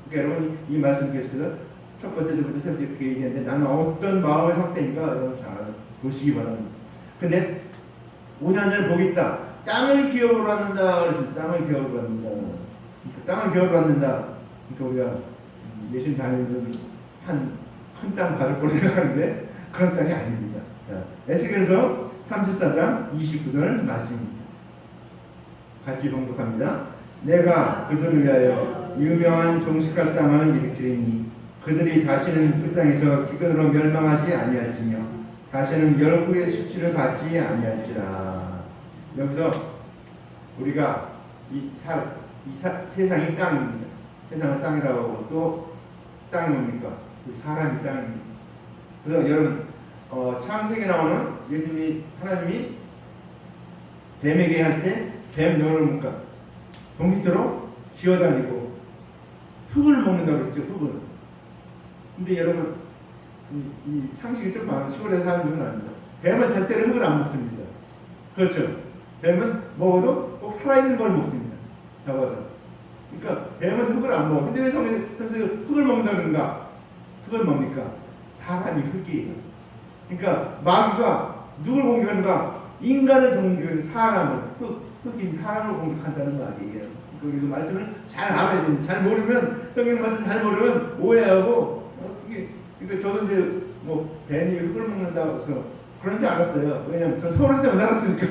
그러니까 여러분 이 말씀 계속해서 첫 번째부터 세 번째 그렇게 얘기했는데 나는 어떤 마음의 상태인가 여러분 잘 보시기 바랍니다. 근데 온유한 자는 복이 있다. 땅을 기업으로 받는다 그랬습니다. 땅을 기업으로 받는다. 땅을 기업으로 받는다. 그러니까 우리가 예수님 다니는 큰 땅 받을 거라고 생각하는데 그런 땅이 아닙니다. 에스겔서 34장 29절 말씀입니다. 같이 봉독합니다. 내가 그들을 위하여 유명한 종식할 땅을 일으키리니 그들이 다시는 그 땅에서 기근으로 멸망하지 아니할지며 다시는 열국의 수치를 받지 아니할지라. 여기서 우리가 세상이 땅입니다. 세상을 땅이라고 하고 또 땅이 뭡니까? 사람이 땅입니다. 그래서 여러분 창세기에 나오는 예수님이 하나님이 뱀에게 할 때 뱀 너를 뭔가 동기처럼 기어다니고 흙을 먹는다고 그랬죠. 흙을. 근데 여러분 이 상식이 좀 많은 시골에 사는 분은 아닙니다. 뱀은 절대로 흙을 안 먹습니다. 그렇죠. 뱀은 먹어도 꼭 살아있는 걸 먹습니다. 잡아서. 그러니까 뱀은 흙을 안 먹어. 근데 왜 성경에서 흙을 먹는다는가? 흙은 뭡니까? 사람이 흙이에요. 그러니까 마귀가 누굴 공격하는가? 인간을 공격하는 사람을 흙인 사람을 공격한다는 말이에요. 그리고 말씀을 잘 알아야 됩니다. 잘 모르면 성경 말씀 잘 모르면 오해하고 그러니까 저도 이제 뭐 뱀이 흙을 먹는다고 해서 그런지 알았어요. 왜냐면 전 서울에서 살았으니까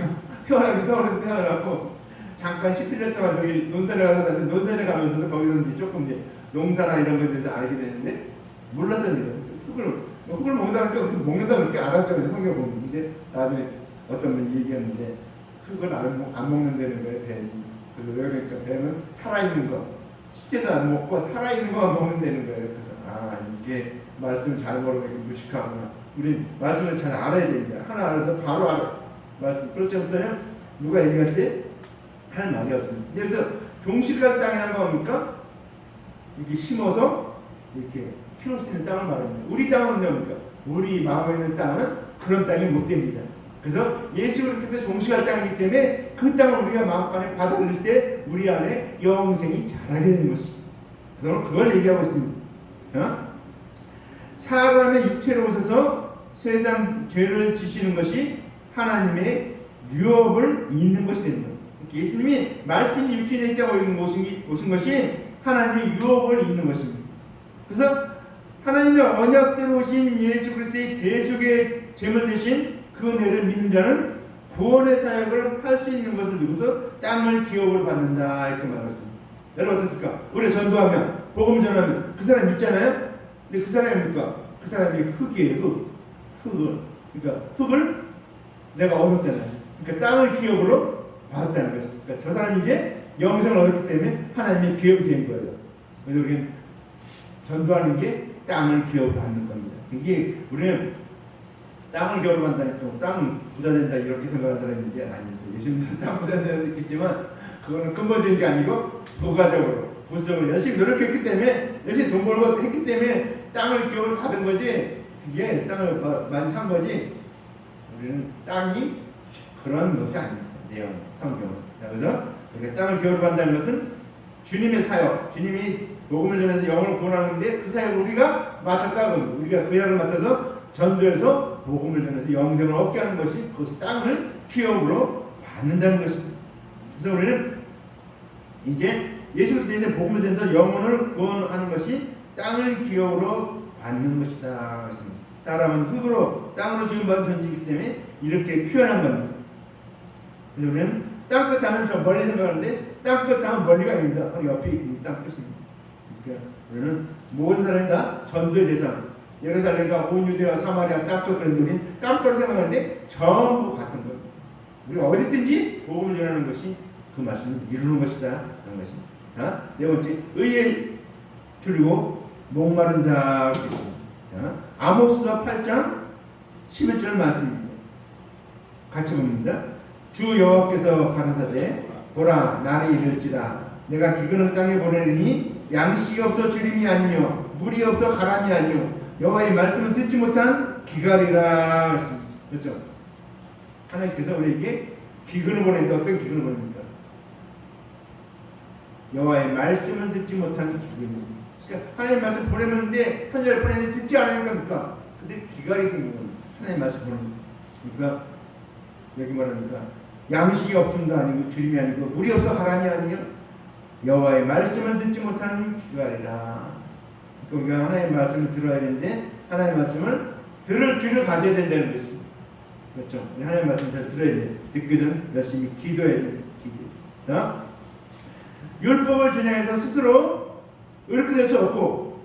서울에서 태어나고 잠깐 11년 동안 저기 논산에 가서 갔는데 논산에 가면서도 거기서 이제 조금 이제 농사나 이런 것에 대해서 알게 됐는데 몰랐습니다. 흙을 먹는다니까 먹는다고 그렇게 알았죠. 성경 보면. 근데 나중에 어떤 분이 얘기했는데 흙을 안 먹는다는 거예요. 뱀이. 그래서 왜 그러니까 뱀은 살아있는 거 식재도 안 먹고 살아있는 거만 먹는다는 거예요. 그래서 이게 말씀 잘 모르고 이렇게 무식하구나. 우리 말씀을 잘 알아야 됩니다. 하나 알아도 바로 알아. 말씀. 그렇지 않다면 누가 얘기할 때 할 말이 없습니다. 그래서 종식할 땅이라는 건 뭡니까? 이렇게 심어서 이렇게 키울 수 있는 땅을 말합니다. 우리 땅은 뭡니까? 우리 마음에 있는 땅은 그런 땅이 못 됩니다. 그래서 예수 그리스도께서 종식할 땅이기 때문에 그 땅을 우리가 마음간에 받아들일 때 우리 안에 영생이 자라게 되는 것입니다. 그걸 얘기하고 있습니다. 사람의 육체로 오셔서 세상 죄를 지시는 것이 하나님의 유업을 잇는 것이 됩니다. 예수님이 말씀이 육신에 있다고 오신 것이 하나님의 유업을 잇는 것입니다. 그래서 하나님의 언약대로 오신 예수 그리스도의 대속의 제물 대신 그 은혜를 믿는 자는 구원의 사역을 할 수 있는 것을 두고서 땅을 기업을 받는다 이렇게 말했습니다. 여러분 어떻습니까? 우리 전도하면 복음 전하면 그 사람 믿잖아요. 근데 그 사람이 뭡니까? 그 사람이 흙이에요. 그러니까 흙을 내가 얻었잖아요. 그러니까 땅을 기업으로 받았다는 것입니다. 그러니까 저 사람이 이제 영생을 얻었기 때문에 하나님의 기업이 된 거예요. 그래서 우리는 전도하는 게 땅을 기업을 받는 겁니다. 이게 우리는 땅을 기업을 받는다니까 땅 부자 된다 이렇게 생각하는 사람이 있는 게 아닙니다. 예수님은 땅 부자 된다고 있겠지만 그거는 근본적인 게 아니고 부가적으로 부수적으로 열심히 노력했기 때문에 열심히 돈 벌고 했기 때문에 땅을 기업을 받은 거지 그게 땅을 많이 산 거지 우리는 땅이 그런 것이 아닙니다. 내용 환경. 그래서 우리가 땅을 기업을 받는다는 것은 주님의 사역, 주님이 복음을 전해서 영혼을 구원하는데 그 사역을 우리가 맡았다. 우리가 그 역을 맡아서 전도해서 복음을 전해서 영생을 얻게 하는 것이 그것이 땅을 기업으로 받는다는 것입니다. 그래서 우리는 이제 예수 그리스도의 복음을 전해서 영혼을 구원하는 것이 땅을 기업으로 받는 것이다. 사람은 흙으로 땅으로 지음받은 존재이기 때문에 이렇게 표현한 겁니다. 그래서 우리는 땅끝 하면 저 멀리 생각하는데 땅끝 하면 멀리가 아닙니다. 바로 옆에 있는 땅끝입니다. 그러니까 우리는 모든 사람이 다 전도의 대상 예루살렘과 온 유대와 사마리아 땅끝 그런데 우리는 땅끝으로 생각하는데 전부 같은 거예요. 우리가 어디든지 복음을 전하는 것이 그 말씀을 이루는 것이다 하는 것입니다. 네 번째 의에 줄이고 목마른 자 아모스서 8장 11절 말씀입니다. 같이 봅니다. 주 여호와께서 가라사대 보라 날이 이를지라 내가 기근을 땅에 보내리니 양식이 없어 주림이 아니며 물이 없어 가람이 아니요 여호와의 말씀을 듣지 못한 기갈이라 했습니다. 그렇죠? 하나님께서 우리에게 기근을 보내는데 어떤 기근을 보냅니까? 여호와의 말씀을 듣지 못한 기근입니다. 그러니까 하나님의 말씀 보내는데 한 자를 보내는데 듣지 않으니까 그들이 기갈이 생기는 겁니다. 하나님의 말씀 보내는 그러니까 여기 말하니까 양식이 없음도 아니고 주림이 아니고 물이 없어 가람이 아니요 여호와의 말씀을 듣지 못한 기갈이라. 그러니까 우리가 하나님의 말씀을 들어야 되는데 하나님의 말씀을 들을 귀를 가져야 된다는 것입니다. 그렇죠? 하나님의 말씀을 잘 들어야 돼요. 듣기 전 열심히 기도해야 돼요. 자, 율법을 준행해서 스스로 의롭게 될 수 없고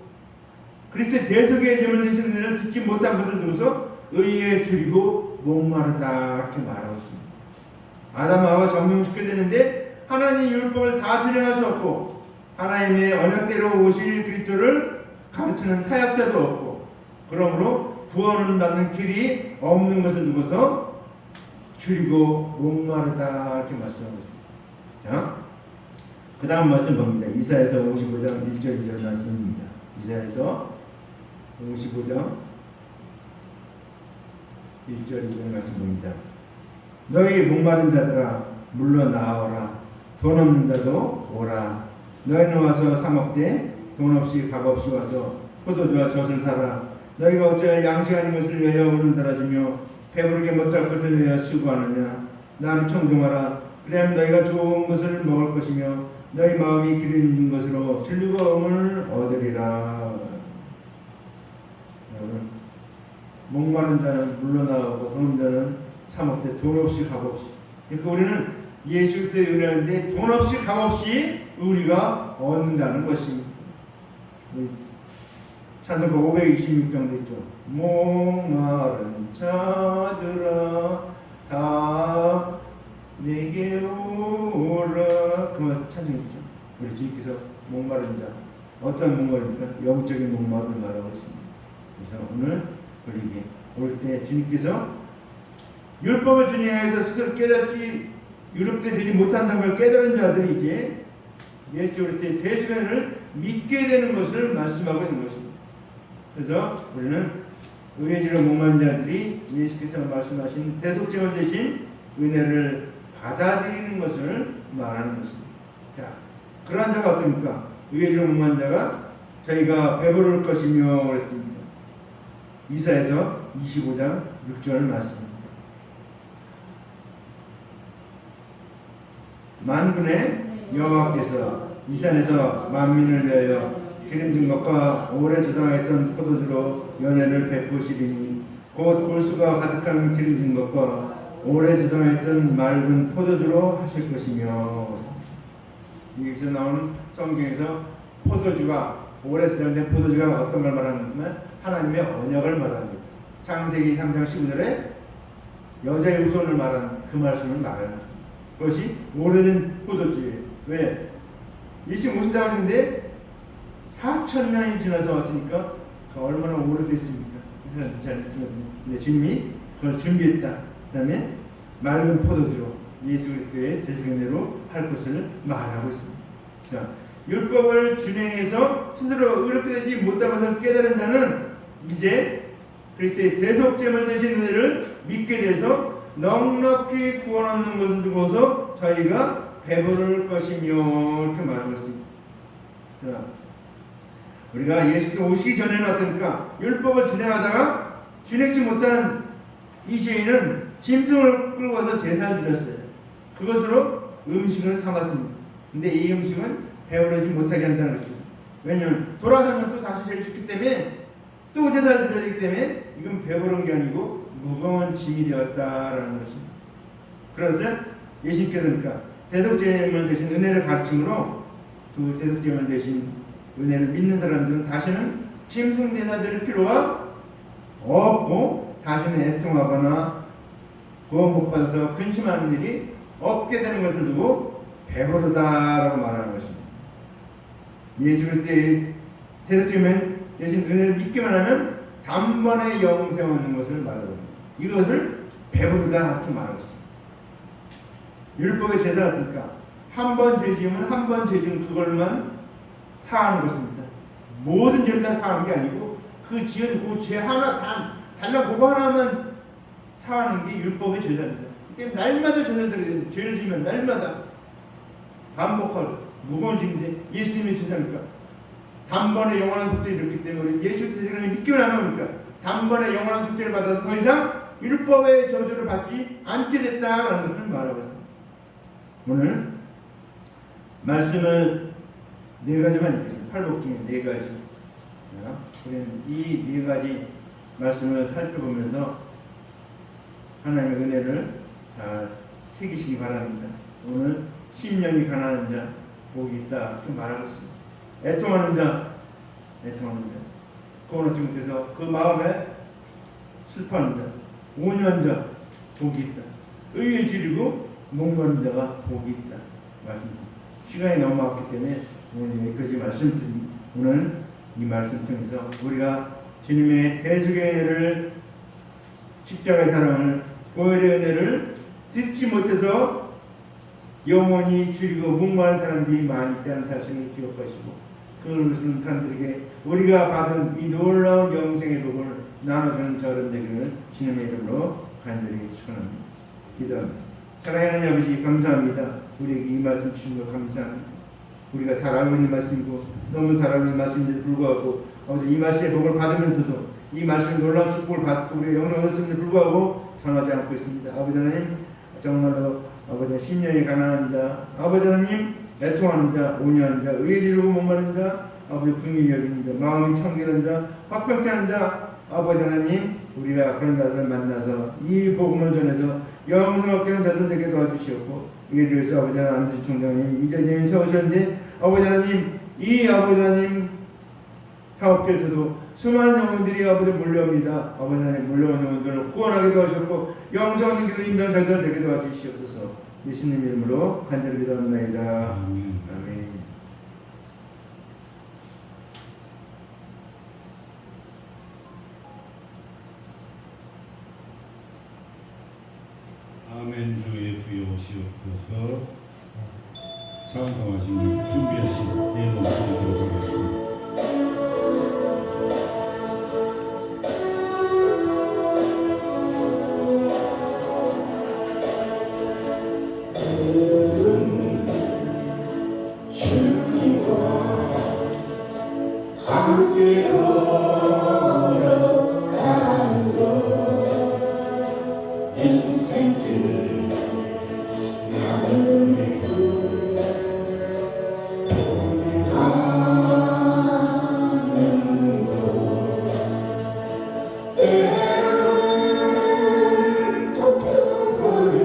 그리스도의 대속의 제물 되신 은혜를 듣지 못한 것을 두고서 의에 줄이고 목마르다 이렇게 말하고 있습니다. 아담과 하와 정명시켜야 되는데 하나님의 율법을 다 준행할 수 없고 하나님의 언약대로 오실 그리스도를 가르치는 사역자도 없고 그러므로 구원을 받는 길이 없는 것을 두고서 줄이고 목마르다 이렇게 말씀하고 있습니다. 자, 그 다음 말씀 봅니다. 이사야서 55장 1절 2절 말씀입니다. 이사야서 55장 1절 2절 말씀 봅니다. 너희 목마른 자들아 물러 나와라. 돈 없는 자도 오라. 너희는 와서 사 먹되 돈 없이 값 없이 와서 포도주와 젖을 사라. 너희가 어찌하여 양식 아닌 것을 위하여 오늘따라주며 배부르게 못살 것을 위하여 수고하느냐. 나를 청종하라. 그래야 너희가 좋은 것을 먹을 것이며 너희 마음이 기르는 것으로 즐거움을 얻으리라. 여러분, 목마른 자는 물러나오고 돈 없는 자는 사 먹되 돈 없이 값 없이. 그러니까 우리는 예수 그리스도의 은혜인데 돈 없이 값 없이 우리가 얻는다는 것입니다. 찬송가 526장도 있죠. 목마른 자들아 다 내게 오라. 그 찬송이죠. 우리 주님께서 목마른 자 어떤 목마릅니까? 영적인 목마름을 말하고 있습니다. 그래서 오늘 우리에게 올 때 주님께서 율법을 준행해서 스스로 깨닫기 유럽대 되지 못한다는 걸 깨달은 자들이 이제 예수 그리스도의 대수련을 믿게 되는 것을 말씀하고 있는 것입니다. 그래서 우리는 의지로 목마른 자들이 예수께서 말씀하신 대속제물 대신 은혜를 받아들이는 것을 말하는 것입니다. 자, 그러한 자가 어떻습니까? 의지로 목마른 자가 저희가 배부를 것이며 그랬습니다. 이사야서 25장 6절 말씀입니다. 만군의 여호와께서 이 산에서 만민을 위하여 기름진 것과 오래 저장했던 포도주로 연회를 베푸시리니 곧 골수가 가득한 기름진 것과 오래 저장했던 맑은 포도주로 하실 것이며. 여기서 나오는 성경에서 포도주가 오래 저장된 포도주가 어떤 걸 말하냐면 하나님의 언약을 말합니다. 창세기 3장 15절에 여자의 후손을 말한 그 말씀을 말합니다. 그것이 오래된 포도주예요. 왜? 예수 오신다고 했는데 4,000년이 지나서 왔으니까 그 얼마나 오래됐습니까? 사람들 잘 듣거든요. 근데 주님이 그걸 준비했다. 그 다음에 맑은 포도주로 예수 그리스도의 대속연회로 할 것을 말하고 있습니다. 자, 율법을 준행해서 스스로 의롭게 되지 못한 것을 깨달은 자는 이제 그리스도의 대속제물 되신 은혜를 믿게 돼서 넉넉히 구원 얻는 것을 두고서 저희가 배부를 것이며 이렇게 말하고 있습니다. 자, 우리가 예수께서 오시기 전에는 어떻습니까? 율법을 준행하다가 준행치 못한 이 죄인은 짐승을 끌고 와서 제사를 드렸어요. 그것으로 음식을 삼았습니다. 근데 이 음식은 배부르지 못하게 한다는 것이죠. 왜냐하면 돌아서면 또 다시 죄를 짓기 때문에 또 제사를 드려야 되기 때문에 이건 배부른 게 아니고 무거운 짐이 되었다라는 것입니다. 그래서 예수님께서 그러니까 대속제물 대신 은혜를 가르침으로 그 대속제물 대신 은혜를 믿는 사람들은 다시는 짐승 제사 드릴 필요가 없고 다시는 애통하거나 구원 못 받아서 근심하는 일이 없게 되는 것을 두고 배부르다라고 말하는 것입니다. 예수 그리스도의 대속제물 대신 은혜를 믿기만 하면 단번에 영생 얻는 것을 말합니다. 이것을 배부르다 이렇게 말하고 있습니다. 율법의 제사가 그러니까 한 번 죄 지으면 한 번 죄 지은 그걸만 사하는 것입니다. 모든 죄를 다 사하는 게 아니고 그 지은 그 죄 하나 단락 그거 하나만 사하는 게 율법의 제사입니다. 그때 날마다 제사를 드려야 됩니다. 죄를 지으면 날마다 반복할 무거운 죄인데 예수님의 제사니까 단번에 영원한 속죄를 줬기 때문에 예수 제사를 믿기만 하면 단번에 영원한 속죄를 받아서 더 이상 율법의 저주를 받지 않게 됐다라는 것을 말하고 있습니다. 오늘 말씀을 네 가지만 읽겠습니다. 팔복 중에 네 가지. 우리는 이 네 가지 말씀을 살펴보면서 하나님의 은혜를 잘 새기시기 바랍니다. 오늘 심령이 가난한 자 복이 있다 이렇게 말하고 있습니다. 애통하는 자 구원 얻지 못해서 그 마음에 슬퍼하는 자 5년 자 복이 있다. 의에 지르고 목마른 자가 복이 있다. 말씀입니다. 시간이 너무 많기 때문에 오늘 여기까지 말씀드립니다. 오늘 이 말씀 통해서 우리가 주님의 대속의 은혜를 십자가의 사랑을 보혈의 은혜를 듣지 못해서 영원히 줄이고 목마른 사람들이 많이 있다는 사실을 기억하시고 그런 사람들에게 우리가 받은 이 놀라운 영생의 복을 나눠주는 저런 되기를 주님의 이름으로 간절히 축원합니다. 기도합니다. 사랑하는 아버지 감사합니다. 우리에게 이 말씀 주신 것 감사합니다. 우리가 잘 알고 있는 말씀이고 너무 잘 알고 있는 말씀인데도 불구하고 아버지 이 말씀의 복을 받으면서도 이 말씀의 놀라운 축복을 받고 우리가 영원히 얻었음에도 불구하고 전하지 않고 있습니다. 아버지 하나님 정말로 아버지 심령이 가난한 자 아버지 하나님 애통하는 자 온유한 자 의에 지르고 목마른 자 아버지 긍휼히 여기는 자 마음이 청결한 자 화평케 하는 자 아버지 하나님 우리가 그런 자들을 만나서 이 복음을 전해서 영혼을 얻게 하는 자들 되게 도와주시옵고 이에 대해서 아버지 하나님 안주시 총장님 이재님이 세우셨는데 아버지 하나님 이 아버지 하나님 사업계에서도 수많은 영혼들이 아버지 몰려옵니다. 아버지 하나님 몰려온 영혼들을 구원하게 도와주셨고 영성하는 길로 인도한 자들 되게 도와주시옵소서. 예수님 이름으로 간절히 기도합니다. 아멘. 아멘. 주 예수여 오시옵소서. 찬송하신 준비하신 예물 드리도록 하겠습니다. 함께 걸어가는 것 인생길 나눔의 길 동행하는 것 때로는 고통하며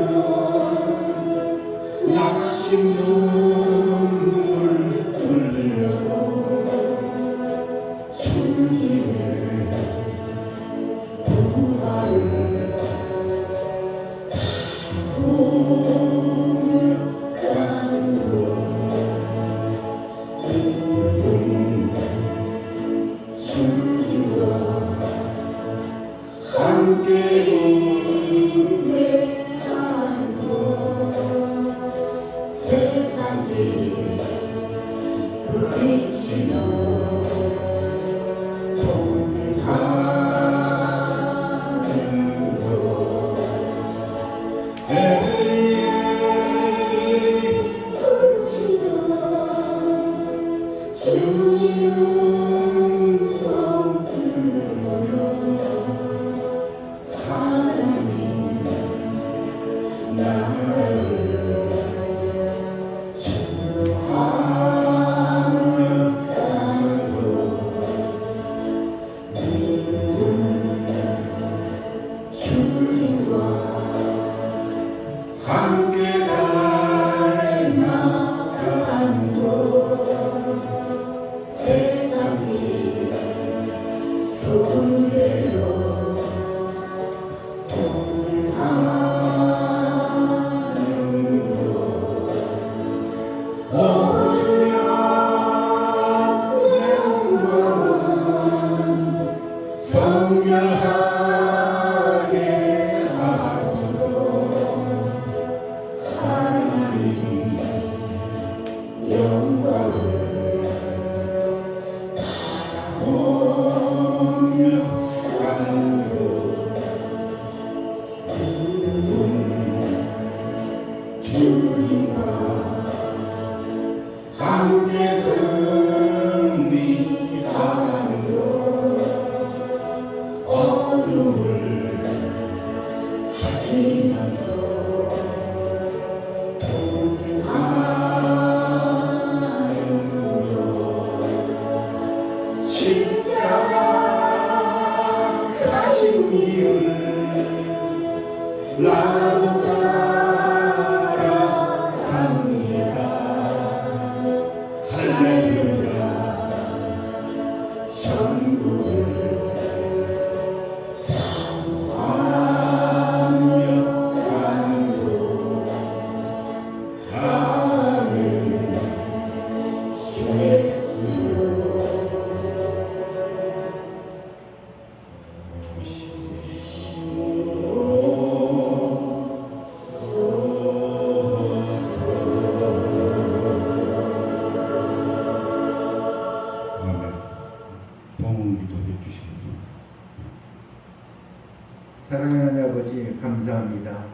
낙심 눈물 흘려도 주님의 부활을 고백하는 것 주님과 함께 인내하는 것 세상을 불빛이며 함께 닮아가는 것 세상이 손대려 동행하는 것 어주여 내 영광은 성결하게 하소서 하나님 영광을 바라보며 가는 것 주님과 함께 승리하는 것 어둠을 밝히면서 십자가 가신 길을 나도 따라갑니다. 할렐루야 천국을 사모하며 가는 것 아멘 주였으요 사랑하는 아버지 감사합니다.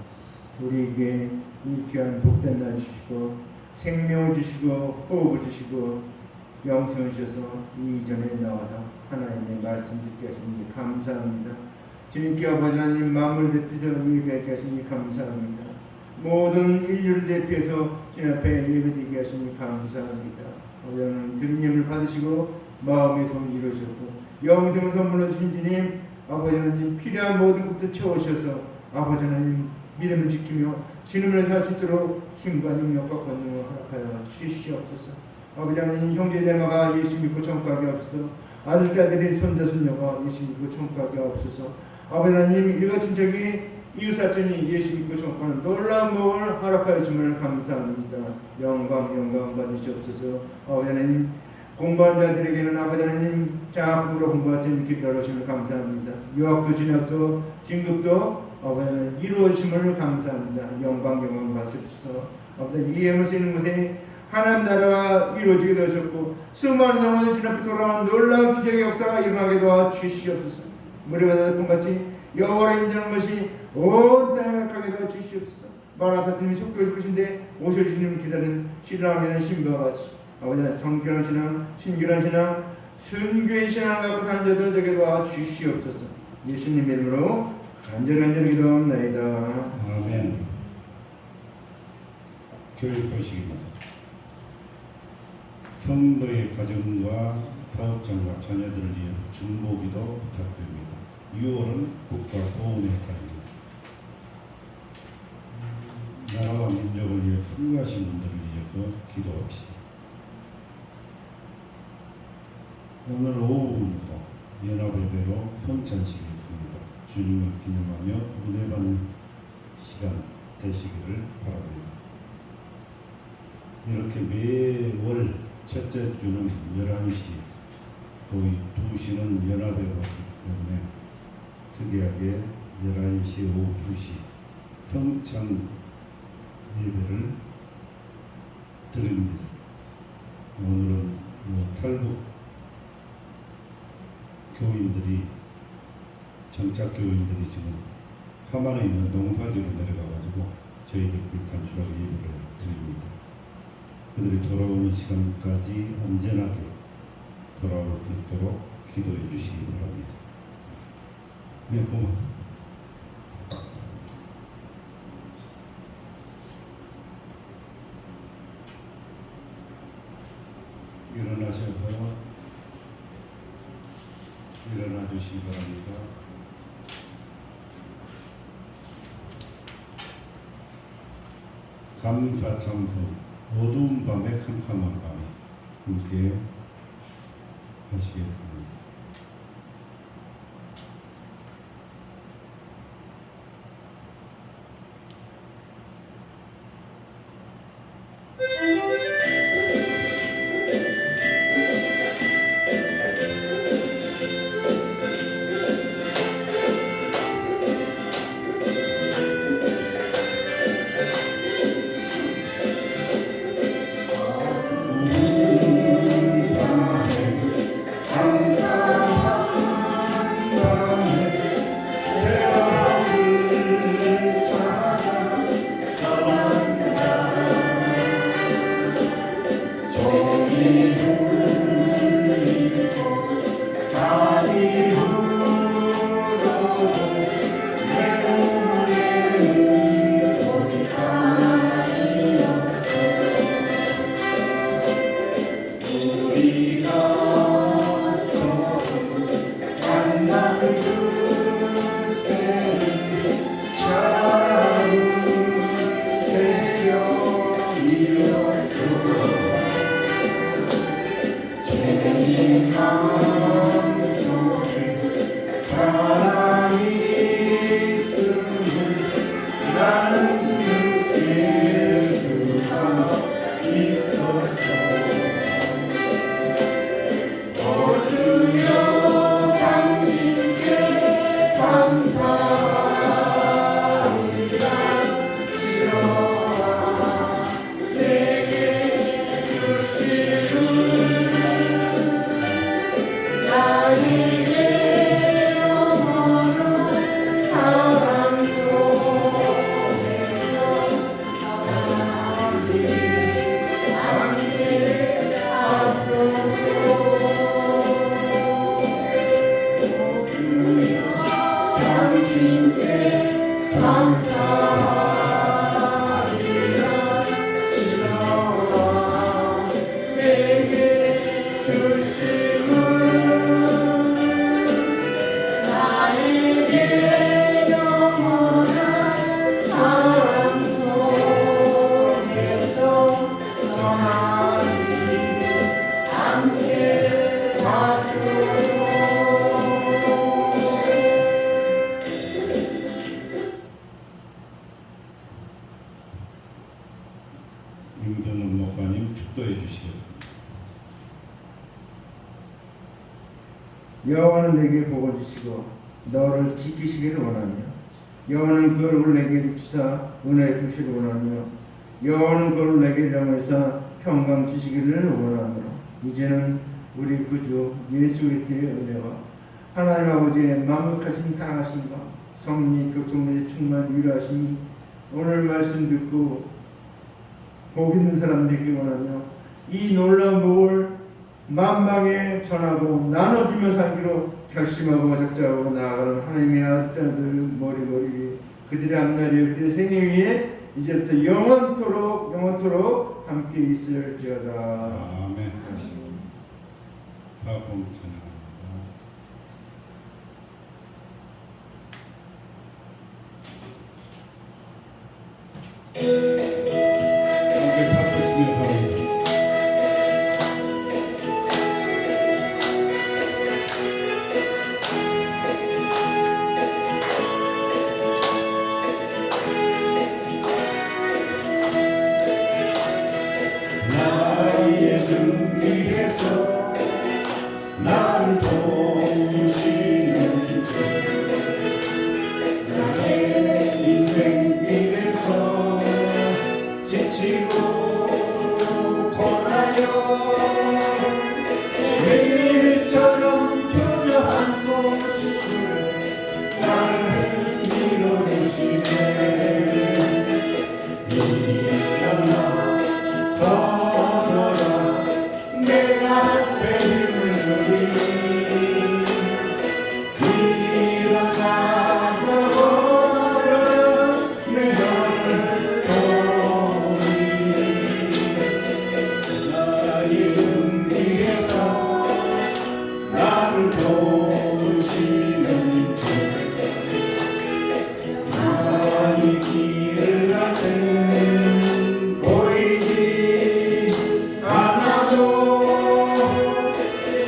우리에게 이 귀한 복된 날 주시고 생명을 주시고 호흡을 주시고 영생을 주셔서 이전에 나와서 하나님의 말씀 듣게 하시니 감사합니다. 주님께 아버지 하나님 마음을 대표해서 예배하게 하시니 감사합니다. 모든 인류를 대표해서 주님 앞에 예배드리게 하시니 감사합니다. 아버지 하나님 들은 예물 받으시고 마음의 소원을 이루셨고 영생을 선물로 주신 주님 아버지 하나님 필요한 모든 것도 채우셔서 아버지 하나님 믿음을 지키며 신음을 살 수 있도록 힘과 능력과 권능을 허락하여 주시옵소서. 아버지 하나님 형제자매가 예수 믿고 천국하게 없어 아들딸들이 손자손녀가 예수 믿고 천국하게 없어서 아버지 하나님 일가 친척이 이웃사촌이 예수 믿고 천국하는 놀라운 복을 허락하여 주심을 감사합니다. 영광 받으시옵소서. 아버지 하나님 공부한 자들에게는 아버지 하나님 장학금으로 공부할 수 있는 기회를 주심을 감사합니다. 유학도 진학도 진급도 아버지 하나님 이루어주심을 감사합니다. 영광 받으십시오. 아버지 이 예물 쓰이는 곳에 하나님 나라가 이루어지게 되셨고 수많은 영혼의 진 앞에 돌아온 놀라운 기적의 역사가 일어나게 도와 주시옵소서. 무리가 대풍같이 여호와를 인정하는 것이 온 땅에 가게 도와 주시옵소서. 마라나타 주님이 속히 오실 것인데 오실 주님을 기다리는 신랑이라는 신부와 같이 아버지 정결한 신앙, 순결한 신앙, 순교의 신앙을 갖고 사는 자들 되게 도와 주시옵소서. 예수님 이름으로 간절히 기도합나이다. 아멘. 교회 소식입니다. 성도의 가정과 사업장과 자녀들을 위해서 중보기도 부탁드립니다. 6월은 국가 보훈의 달입니다. 나라와 민족을 위해 수고하신 분들을 위해서 기도합시다. 오늘 오후부터 연합예배로 성찬식이 있습니다. 주님을 기념하며 은혜 받는 시간 되시기를 바랍니다. 이렇게 매월 첫째 주는 11시, 거의 2시는 연합예배이기 때문에 특이하게 11시, 오후 2시 성찬 예배를 드립니다. 오늘은 탈북 교인들이 정착 교인들이 지금 하만에 있는 농사지로 내려가가지고 저희들끼리 단축하게 예배를 드립니다. 그들이 돌아오는 시간까지 안전하게 돌아올 수 있도록 기도해 주시기 바랍니다. 네, 고맙습니다. 일어나 주시기 바랍니다. 감사 참수 어두운 밤에 캄캄한 밤에 함께 하시겠습니다. 임성훈 목사님 축도해 주시겠습니다. 여호와는 내게 복을 주시고 너를 지키시기를 원하며 여호와는 그 얼굴을 내게 비추사 은혜의 표시를 원하며 여호와는 그 얼굴을 내게 일렁하사 평강 주시기를 원하노라. 이제는 우리 구주 예수 그리스도의 은혜와 하나님 아버지의 만국하신 사랑하심과 성령의 교통의 충만 위로하심이 오늘 말씀 듣고 복 있는 사람 되기 원하며 이 놀라운 복을 만방에 전하고 나눠주며 살기로 결심하고 작정하고 나아가는 하나님의 아들들 머리 그들의 앞날에 그들의 생애 위에 이제부터 영원토록 함께 있을지어다. 아멘. 다음 찬양합니다. 함께 박수 치면서 합니다. 나의 등 뒤에서 나를 도우시는 주 나의 인생길에서 지치고 고나요 매일처럼 주저앉고 싶을 나를 밀어주시네 일어나 걸어라 내가 새 힘을 주리 일어나 걸어라 내가 도우리 나의 등 뒤에서 나를 도우시는 주 많이 길을 가는 보이지 않아도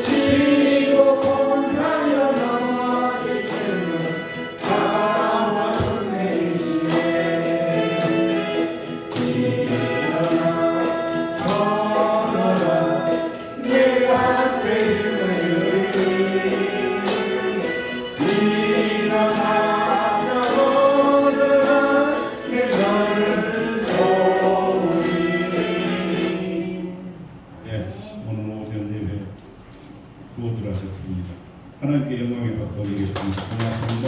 지치고 고난하여 넘어질 때는 다가와서 내리시네 일어나 걸어라 내가 새 힘을 주리 일어나 걸어라 내 너를 도우리. 예, 오늘 오전 예배 수고들 하셨습니다. 하나님께 영광의 박수 올리겠습니다. 고맙습니다.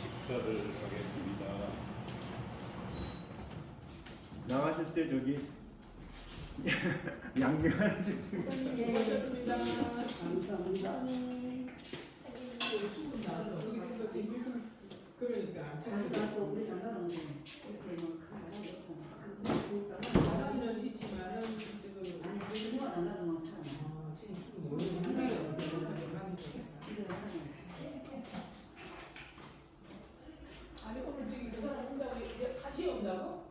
식사를 하겠습니다. 나가실 때 저기 양념 하나씩 드세요. 수고하셨습니다. 그러니까 나라는 있지만은 지금 아니 오늘 지금 그 사람 온다고 1시에 온다고?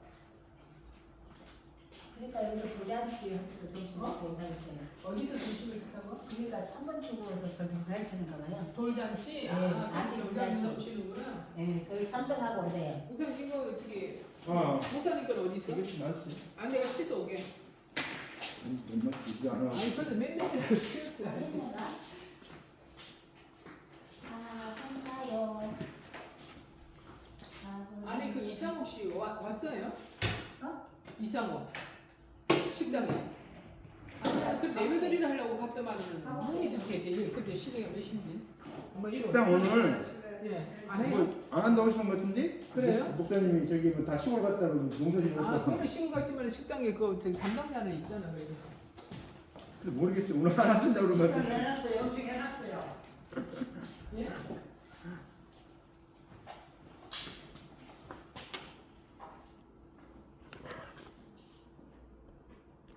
그러니까 여기서 도량시 여기서 점심 먹고 온다 했어요. 어디서 점심을 갔다고? 그러니까 3번 출구에서 도량시는가 봐요. 돌잔치? 네, 아, 아니, 돌잔치 돌잔치. 오시는구나. 네, 거기 참석하고 온대요. 목사님 이거 어떻게 목사님 건 어디 있어? 이것이 맛있어. 아 내가 씻어 오게. 못 맛있지 않아. 아니 그래도 맨날 씻었어야지. 한가요. 아니 그 이창호 씨 왔어요? 어? 이창호 식당에. 아니 나는 그 예배드리를 하려고 갔더만은 눈이 잡혀있대. 그때 시대가 몇인지. 뭐 이런. 식당 오늘 예. 안 해요? 안 한다고 하신 것 같은데? 그래요? 목사님이 저기 뭐 다 시골 갔다 그러면 농사짓는 아 거 그거는 신고 갔지만 식당에 그 저기 담당자는 있잖아. 그래서. 모르겠어요. 오늘 안 한다고 그러면